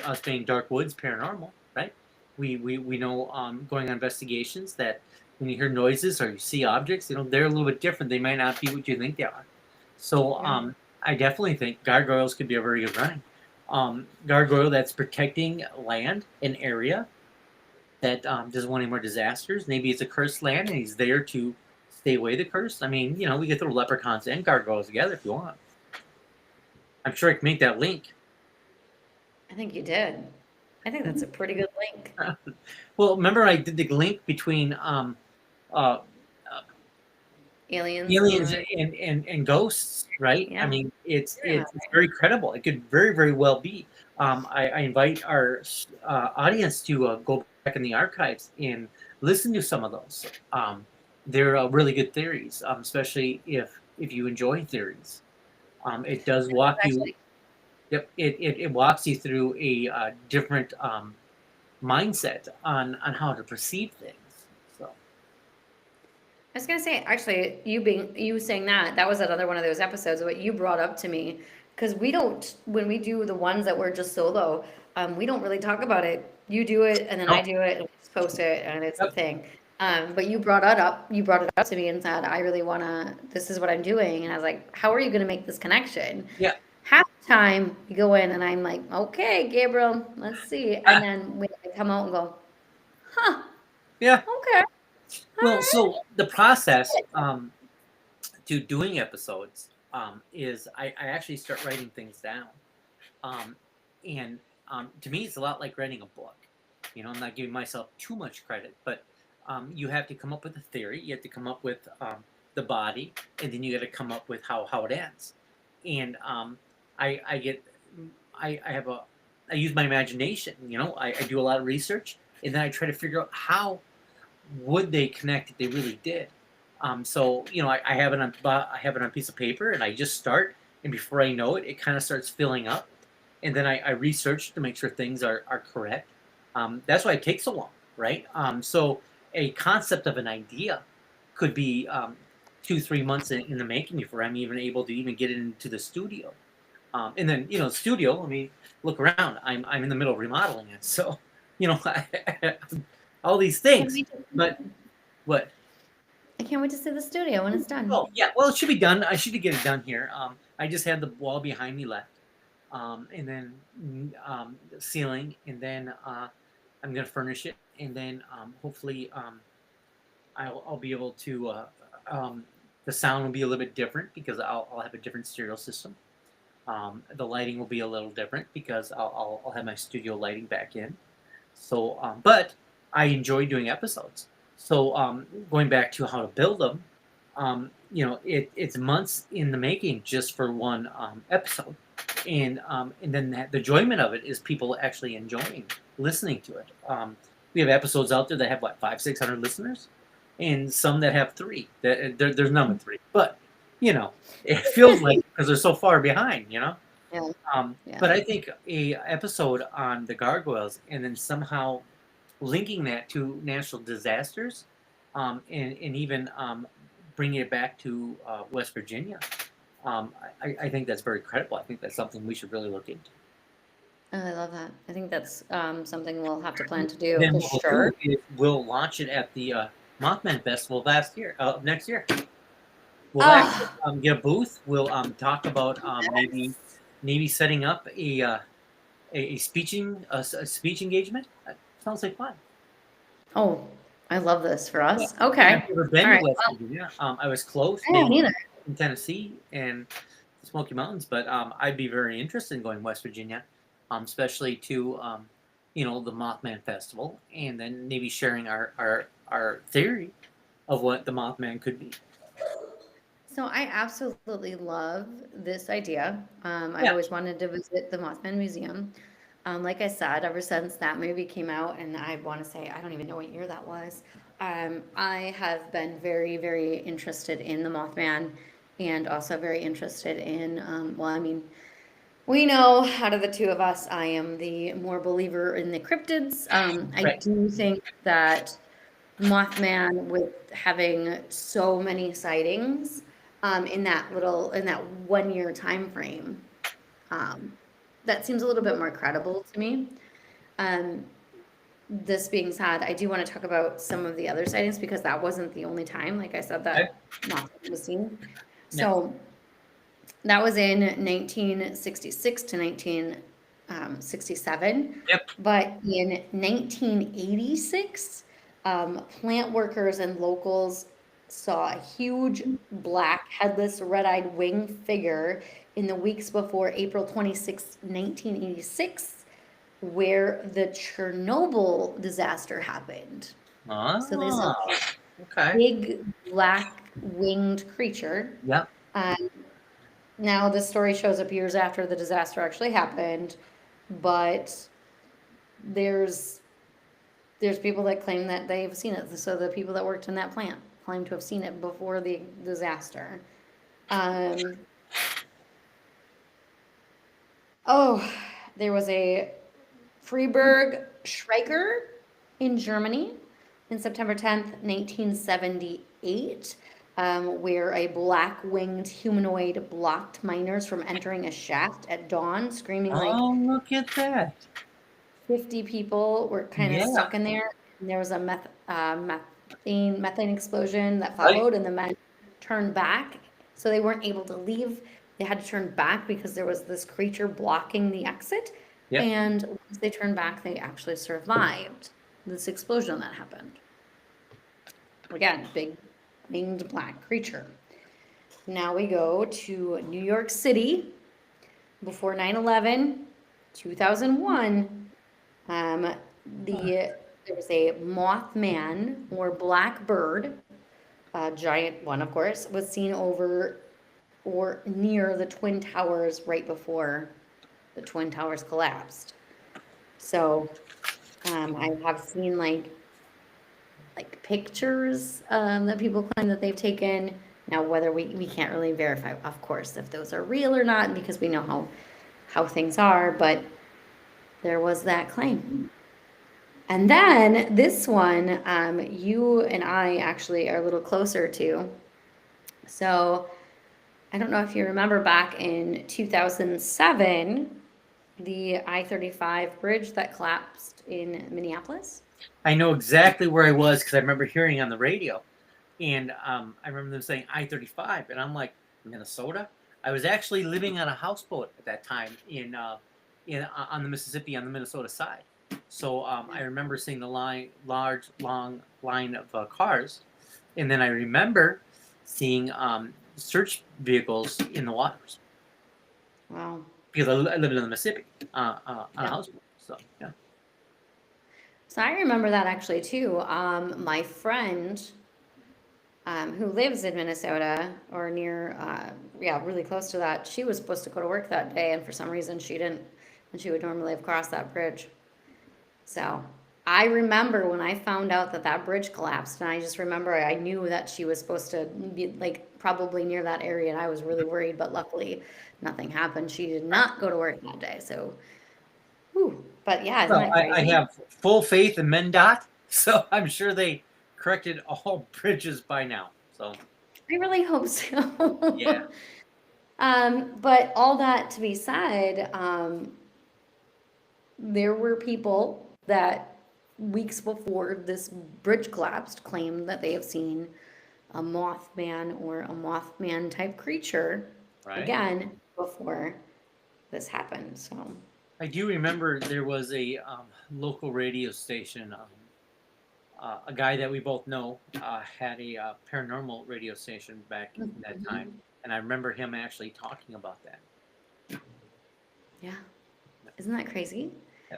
Us being Dark Woods paranormal, right? We know going on investigations that when you hear noises or you see objects, they're a little bit different. They might not be what you think they are. So I definitely think gargoyles could be a very good running. Gargoyle that's protecting land, an area that doesn't want any more disasters. Maybe it's a cursed land and he's there to stay away the curse. I mean, we get throw leprechauns and gargoyles together if you want. I'm sure I can make that link. I think you did. I think that's a pretty good link. Well, remember I did the link between aliens and ghosts, right? Yeah. I mean, it's very credible. It could very, very well be. I invite our audience to go back in the archives and listen to some of those. They're really good theories, especially if you enjoy theories. It does walk you. Yep, it walks you through a different mindset on how to perceive things. So I was gonna say, actually, you saying that was another one of those episodes. What you brought up to me, because when we do the ones that were just solo, we don't really talk about it. You do it, and then I do it, and we just post it, and it's a thing. But you brought it up to me and said, I really wanna. This is what I'm doing, and I was like, how are you gonna make this connection? yeah. Half the time we go in, and I'm like, okay, Gabriel, let's see, and then we come out and go, huh? Yeah. Okay. Well, so the process to doing episodes is I actually start writing things down. And to me, it's a lot like writing a book. I'm not giving myself too much credit, but you have to come up with a theory. You have to come up with the body, and then you got to come up with how it ends. And I use my imagination. I do a lot of research, and then I try to figure out how would they connect if they really did. So I have it on a piece of paper, and I just start, and before I know it, it kind of starts filling up, and then I research to make sure things are correct. That's why it takes so long, right? So a concept of an idea could be 2-3 months in the making before I'm even able to even get it into the studio. And then studio. I mean, look around. I'm in the middle of remodeling it, so all these Can't things. wait to- But what? I can't wait to see the studio when it's done. Oh yeah, well it should be done. I should get it done here. I just had the wall behind me left, and then ceiling, and then I'm gonna furnish it, and then hopefully I'll be able to. The sound will be a little bit different because I'll have a different stereo system. The lighting will be a little different because I'll have my studio lighting back in. So, but I enjoy doing episodes. So, going back to how to build them, it's months in the making just for one episode, and then the enjoyment of it is people actually enjoying listening to it. We have episodes out there that have 500-600 listeners, and some that have 3. There's none with 3, but it feels like because they're so far behind. Yeah. But I think a episode on the gargoyles, and then somehow linking that to natural disasters, and even bringing it back to West Virginia, I think that's very credible. I think that's something we should really look into. Oh, I love that. I think that's something we'll have to plan to do Then for what sure. we'll do is we'll launch it at the Mothman Festival next year. We'll actually get a booth. We'll talk about maybe setting up a speech engagement. That sounds like fun. Oh, I love this for us. Yeah. Okay. I've never been All to right. West Virginia. I was close, I don't maybe either. in Tennessee and the Smoky Mountains, but I'd be very interested in going to West Virginia, especially to the Mothman Festival, and then maybe sharing our theory of what the Mothman could be. So I absolutely love this idea. I've Yeah. always wanted to visit the Mothman Museum. Like I said, ever since that movie came out, and I want to say, I don't even know what year that was. I have been very, very interested in the Mothman, and also very interested in, well, I mean, we know out of the two of us, I am the more believer in the cryptids. I Right. do think that Mothman, with having so many sightings in that 1 year time frame, that seems a little bit more credible to me. Um, this being said, I do want to talk about some of the other sightings because that wasn't the only time, like I said, Okay. that Mothman was seen. Yeah. So that was in 1966 to 1967. Yep. But in 1986, plant workers and locals saw a huge black, headless, red-eyed wing figure in the weeks before April 26, 1986, where the Chernobyl disaster happened. So there's a Okay. big black winged creature. Yep. Now this story shows up years after the disaster actually happened, but there's people that claim that they've seen it. So the people that worked in that plant claim to have seen it before the disaster. There was a Freiburg Schreiker in Germany in September 10th, 1978, where a black-winged humanoid blocked miners from entering a shaft at dawn, screaming like Oh, look at that. 50 people were kind of Yeah. stuck in there. And there was a methane explosion that followed, and the men turned back. So they weren't able to leave. They had to turn back because there was this creature blocking the exit. Yep. And once they turned back, they actually survived this explosion that happened. Again, big winged black creature. Now we go to New York City before 9/11, 2001. There was a Mothman or black bird, a giant one, of course, was seen over or near the Twin Towers right before the Twin Towers collapsed. So I have seen like like pictures that people claim that they've taken. Now, whether we can't really verify, of course, if those are real or not, because we know how things are, but there was that claim. And then this one, you and I actually are a little closer to. So I don't know if you remember back in 2007, the I-35 bridge that collapsed in Minneapolis. I know exactly where I was because I remember hearing on the radio, and I remember them saying I-35, and I'm like, Minnesota. I was actually living on a houseboat at that time in on the Mississippi on the Minnesota side. So I remember seeing the large, long line of cars, and then I remember seeing search vehicles in the waters Wow. because I lived in the Mississippi on a Yeah. houseboat. So yeah. So I remember that actually too. My friend who lives in Minnesota or near, yeah, really close to that, she was supposed to go to work that day, and for some reason she didn't, and she would normally have crossed that bridge. So I remember when I found out that that bridge collapsed, and I just remember I knew that she was supposed to be like probably near that area, and I was really worried, but luckily nothing happened. She did not go to work that day. So, whew. But yeah, isn't Well, that I crazy? have full faith in MnDOT, so I'm sure they corrected all bridges by now. So I really hope yeah, so. But all that to be said, there were people that weeks before this bridge collapsed claimed that they have seen a Mothman or a Mothman type creature right. again before this happened. So, I do remember there was a local radio station. A guy that we both know had a paranormal radio station back in that time, and I remember him actually talking about that. yeah, isn't that crazy? Yeah.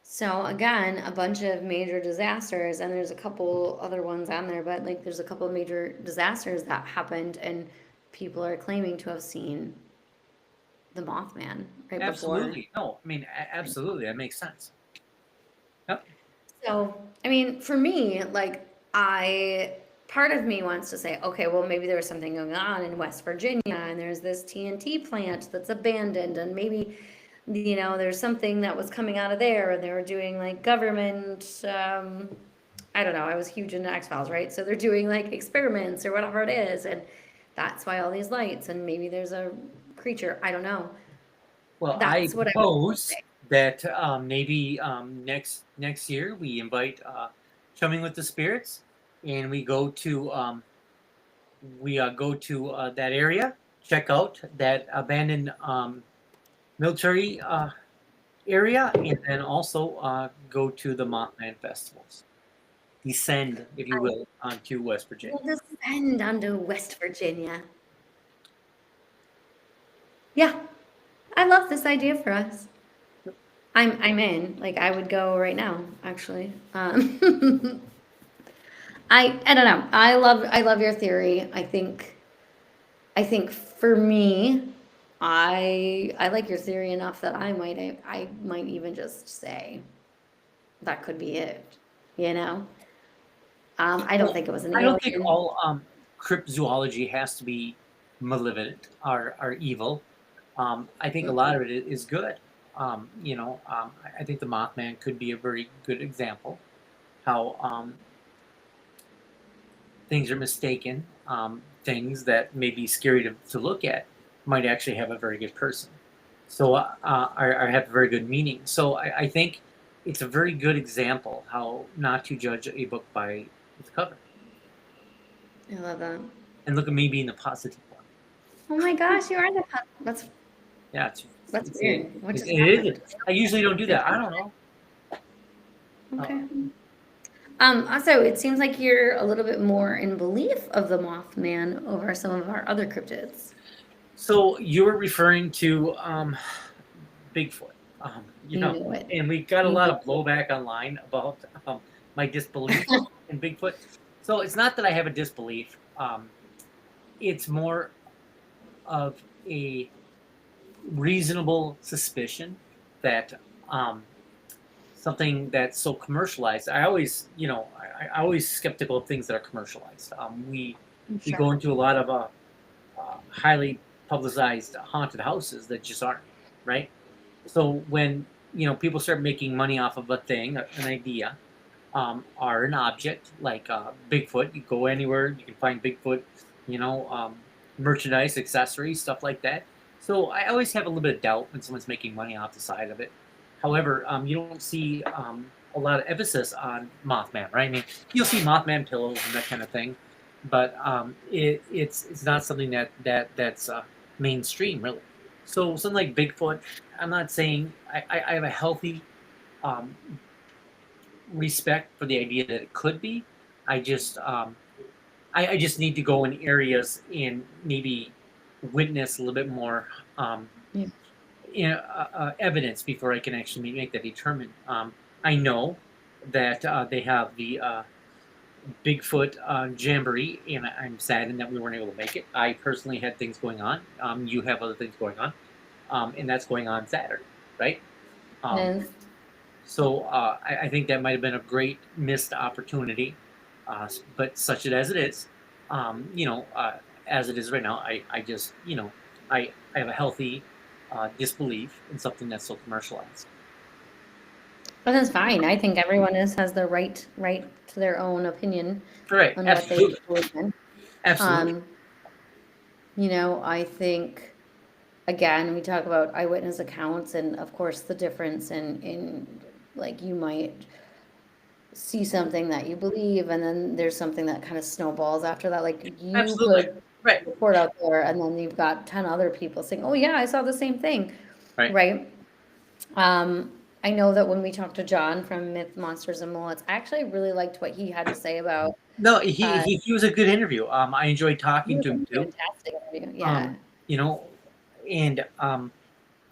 So again, a bunch of major disasters, and there's a couple other ones on there, but like there's a couple of major disasters that happened, and people are claiming to have seen the Mothman right before. Absolutely. No, I mean, absolutely. That makes sense. Yep. So, I mean, for me, like part of me wants to say, okay, well, maybe there was something going on in West Virginia, and there's this TNT plant that's abandoned, and maybe, there's something that was coming out of there, and they were doing like government, I don't know, I was huge into X-Files, right? So they're doing like experiments or whatever it is, and that's why all these lights, and maybe there's a creature, I don't know. Well, I That's what I would propose say. that maybe next year we invite Chumming with the Spirits, and we go to that area, check out that abandoned military area, and then also go to the Mothman festivals. Descend, if you will, onto West Virginia. We'll descend onto West Virginia. Yeah, I love this idea for us. I'm in. Like I would go right now, actually. I don't know. I love your theory. I think for me, I like your theory enough that I might even just say that could be it. You know? I don't Well, think it was an I don't think alien. all cryptozoology has to be malevolent or evil. I think a lot of it is good. I think the Mothman could be a very good example how things are mistaken. Things that may be scary to look at might actually have a very good person. So, or have a very good meaning. So, I think it's a very good example how not to judge a book by its cover. I love that. And look at me being the positive one. Oh my gosh, you are the that's Yeah, that's it's weird. What just it happened? is. I usually don't do that. I don't know. Okay. Also, it seems like you're a little bit more in belief of the Mothman over some of our other cryptids. So you were referring to Bigfoot, You knew it. and we got a You lot knew of blowback online about my disbelief in Bigfoot. So it's not that I have a disbelief. It's more of a reasonable suspicion that something that's so commercialized. I always, I always skeptical of things that are commercialized. We Sure. go into a lot of highly publicized haunted houses that just aren't, right. So when people start making money off of a thing, an idea, or an object like Bigfoot, you go anywhere, you can find Bigfoot, you know, um, merchandise, accessories, stuff like that. So I always have a little bit of doubt when someone's making money off the side of it. However, you don't see a lot of emphasis on Mothman, right? I mean, you'll see Mothman pillows and that kind of thing, but it's not something that's mainstream really. So something like Bigfoot, I'm not saying I have a healthy um, respect for the idea that it could be. I just I just need to go in areas and maybe witness a little bit more Yeah. evidence before I can actually make that determine. I know that they have the Bigfoot Jamboree, and I'm saddened that we weren't able to make it. I personally had things going on. You have other things going on, and that's going on Saturday, right? Um, It is. so I think that might have been a great missed opportunity, but such it as it is, as it is right now, I just, I have a healthy disbelief in something that's so commercialized. But that's fine. I think everyone has the right to their own opinion Right, on what they absolutely, believe in. absolutely, Um, I think again, we talk about eyewitness accounts and of course the difference in like you might see something that you believe and then there's something that kind of snowballs after that. Like you absolutely, could right, report out there and then you've got 10 other people saying, "Oh yeah, I saw the same thing." right. Right? Um, I know that when we talked to John from Myth, Monsters, and Mullets, I actually really liked what he had to say about. No, Uh, he was a good interview. I enjoyed he talking was to a him too. fantastic interview. Yeah. Um, you know, and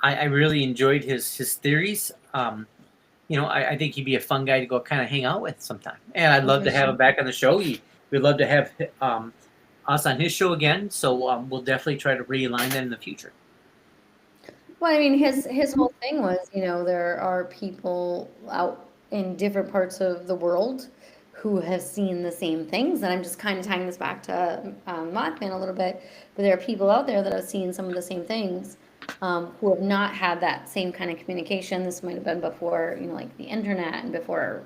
I really enjoyed his theories. I think he'd be a fun guy to go kind of hang out with sometime. And I'd Oh, love for to have sure. him back on the show. We'd love to have us on his show again. So we'll definitely try to realign that in the future. Well, I mean, his whole thing was, there are people out in different parts of the world who have seen the same things, and I'm just kind of tying this back to Mothman a little bit. But there are people out there that have seen some of the same things, who have not had that same kind of communication. This might have been before, like the internet and before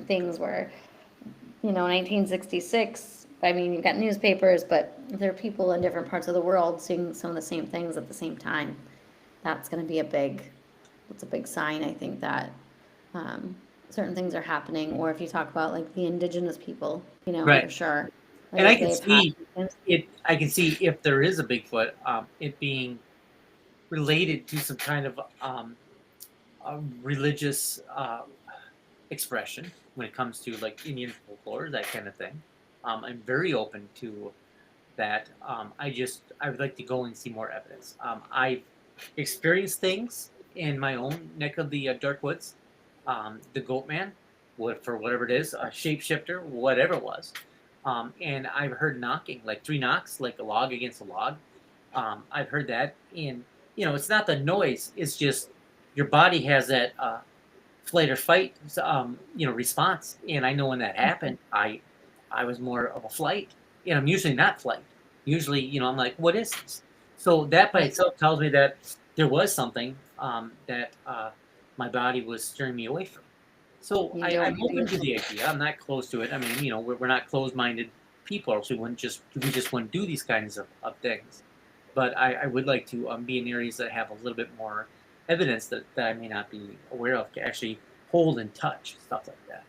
things were, 1966. I mean, you've got newspapers, but there are people in different parts of the world seeing some of the same things at the same time. That's going to be it's a big sign, I think, that certain things are happening. Or if you talk about like the indigenous people, for Right. sure. Like And I if can they've had, see it. I can see if there is a Bigfoot, it being related to some kind of a religious expression when it comes to like Indian folklore, that kind of thing. I'm very open to that. I would like to go and see more evidence. I've experienced things in my own neck of the dark woods. The Goat Man, for whatever it is, a shapeshifter, whatever it was. And I've heard knocking, like 3 knocks, like a log against a log. I've heard that, and it's not the noise; it's just your body has that flight or fight, response. And I know when that happened, I was more of a flight. I'm usually not flight. Usually, I'm like, what is this? So that by itself tells me that there was something that my body was steering me away from. So you I'm don't, open to the idea. I'm not close to it. I mean, we're not closed-minded people, or else we just wouldn't do these kinds of things. But I would like to be in areas that have a little bit more evidence that I may not be aware of, to actually hold and touch stuff like that.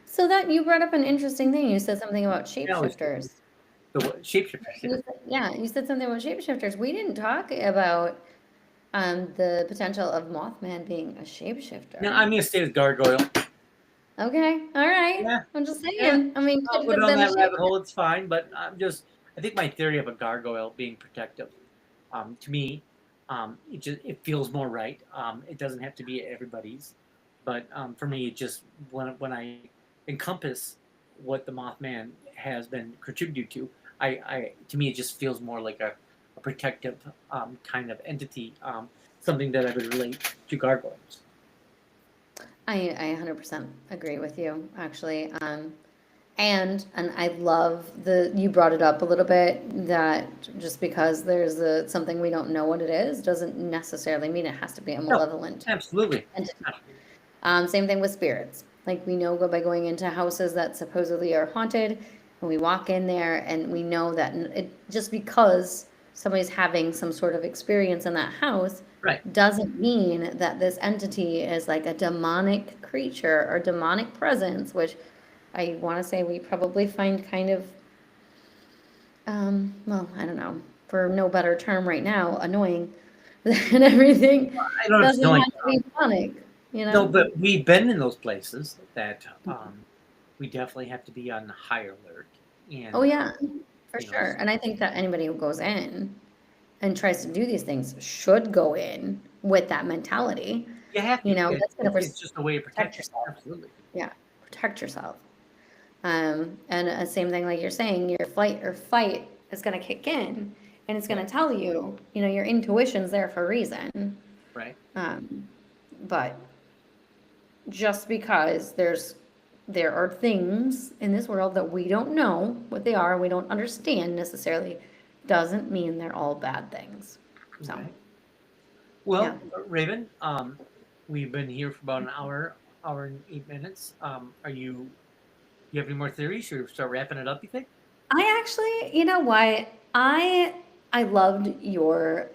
So that you brought up an interesting thing. You said something about I always do. shapeshifters. The shapeshifters. Yeah. Yeah, you said something about shapeshifters. We didn't talk about the potential of Mothman being a No, shapeshifter. I'm gonna stay with gargoyle. Okay, all right. Yeah, I'm just yeah. saying. I mean, I'll could go it have down been a that rabbit shapeshifter? hole. It's fine, but I think my theory of a gargoyle being protective, to me, it feels more right. It doesn't have to be everybody's, but for me, it just when I encompass what the Mothman has been contributed to, to me it just feels more like a protective kind of entity, something that I would relate to gargoyles. I 100% agree with you, actually. And I love you brought it up a little bit, that just because there's something we don't know what it is, doesn't necessarily mean it has to be a No, malevolent absolutely. entity. Same thing with spirits. Like we know by going into houses that supposedly are haunted, and we walk in there and we know that just because somebody's having some sort of experience in that house Right. doesn't mean that this entity is like a demonic creature or demonic presence, which I want to say we probably find kind of, well, I don't know, for no better term right now, annoying and everything. I don't know if it's Doesn't knowing. have to be demonic, No, but we've been in those places that we definitely have to be on high alert. And Oh, yeah, for you know, sure. And I think that anybody who goes in and tries to do these things should go in with that mentality. you have to. That's going to It's just a way to protect protect yourself. Absolutely. Yeah, protect yourself. And same thing like you're saying, your flight or fight is going to kick in, and it's going to tell you, your intuition's there for a reason. Right. But just because there are things in this world that we don't know what they are, we don't understand necessarily, doesn't mean they're all bad things. So, Okay. Well, yeah. Raven, we've been here for about an hour and 8 minutes. You have any more theories? Should we start wrapping it up, you think? I actually, you know what? I love your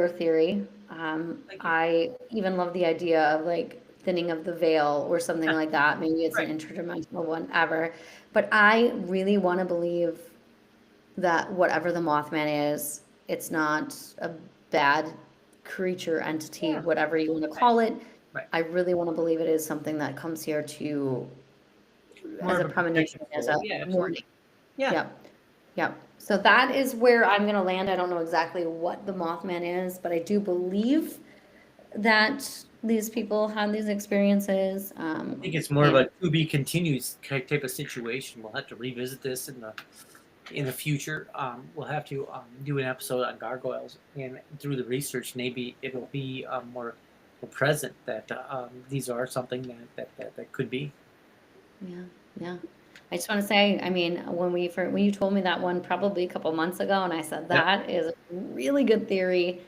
theory. Thank you. I even love the idea of like thinning of the veil or something like that. Maybe it's Right. an interdimensional one ever. But I really want to believe that whatever the Mothman is, it's not a bad creature, entity, Yeah. whatever you want to call it. Right. I really want to believe it is something that comes here to More as of a a premonition, protection as tool. a Yeah, absolutely. warning. Yeah. Yep. Yep. So that is where I'm going to land. I don't know exactly what the Mothman is, but I do believe that these people had these experiences. I think it's more of a to be continued type of situation. We'll have to revisit this in the future. We'll have to do an episode on gargoyles, and through the research, maybe it'll be more present that these are something that could be. Yeah, yeah. I just want to say, I mean, when you told me that one probably a couple months ago, and I said that is a really good theory.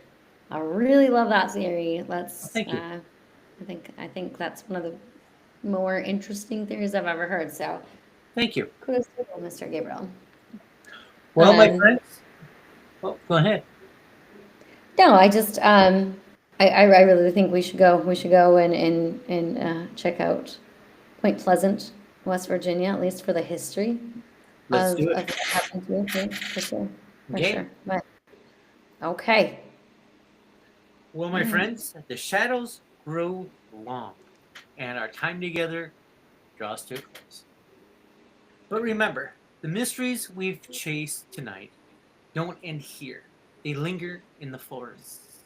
I really love that theory. Thank you. I think that's one of the more interesting theories I've ever heard. So Thank you. kudos to you, Mr. Gabriel. Well, my friends, go ahead. No, I just I really think we should go. We should go and check out Point Pleasant, West Virginia, at least for the history Let's do it. of what happened to it. Yeah, for sure. For Okay. sure. But okay. Well, my friends, the shadows grew long, and our time together draws to a close. But remember, the mysteries we've chased tonight don't end here. They linger in the forests,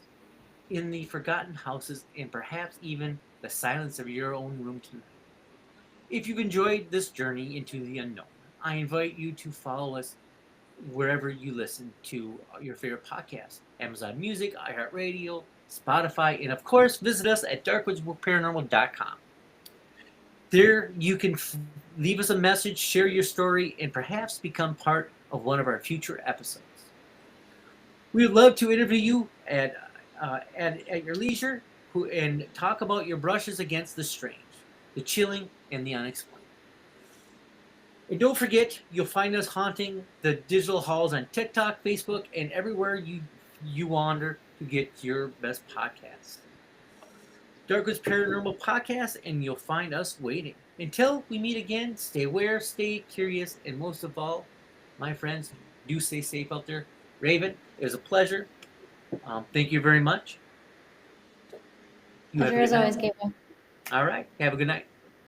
in the forgotten houses, and perhaps even the silence of your own room tonight. If you've enjoyed this journey into the unknown, I invite you to follow us wherever you listen to your favorite podcasts: Amazon Music, iHeartRadio, Spotify, and of course, visit us at darkwoodsparanormal.com. There you can leave us a message, share your story, and perhaps become part of one of our future episodes. We would love to interview you at your leisure and talk about your brushes against the strange, the chilling, and the unexplained. And don't forget, you'll find us haunting the digital halls on TikTok, Facebook, and everywhere you wander to get your best podcasts. Darkwoods Paranormal Podcast, and you'll find us waiting. Until we meet again, stay aware, stay curious, and most of all, my friends, do stay safe out there. Raven, it was a pleasure. Thank you very much. Pleasure as always, Gabriel. All right. Have a good night.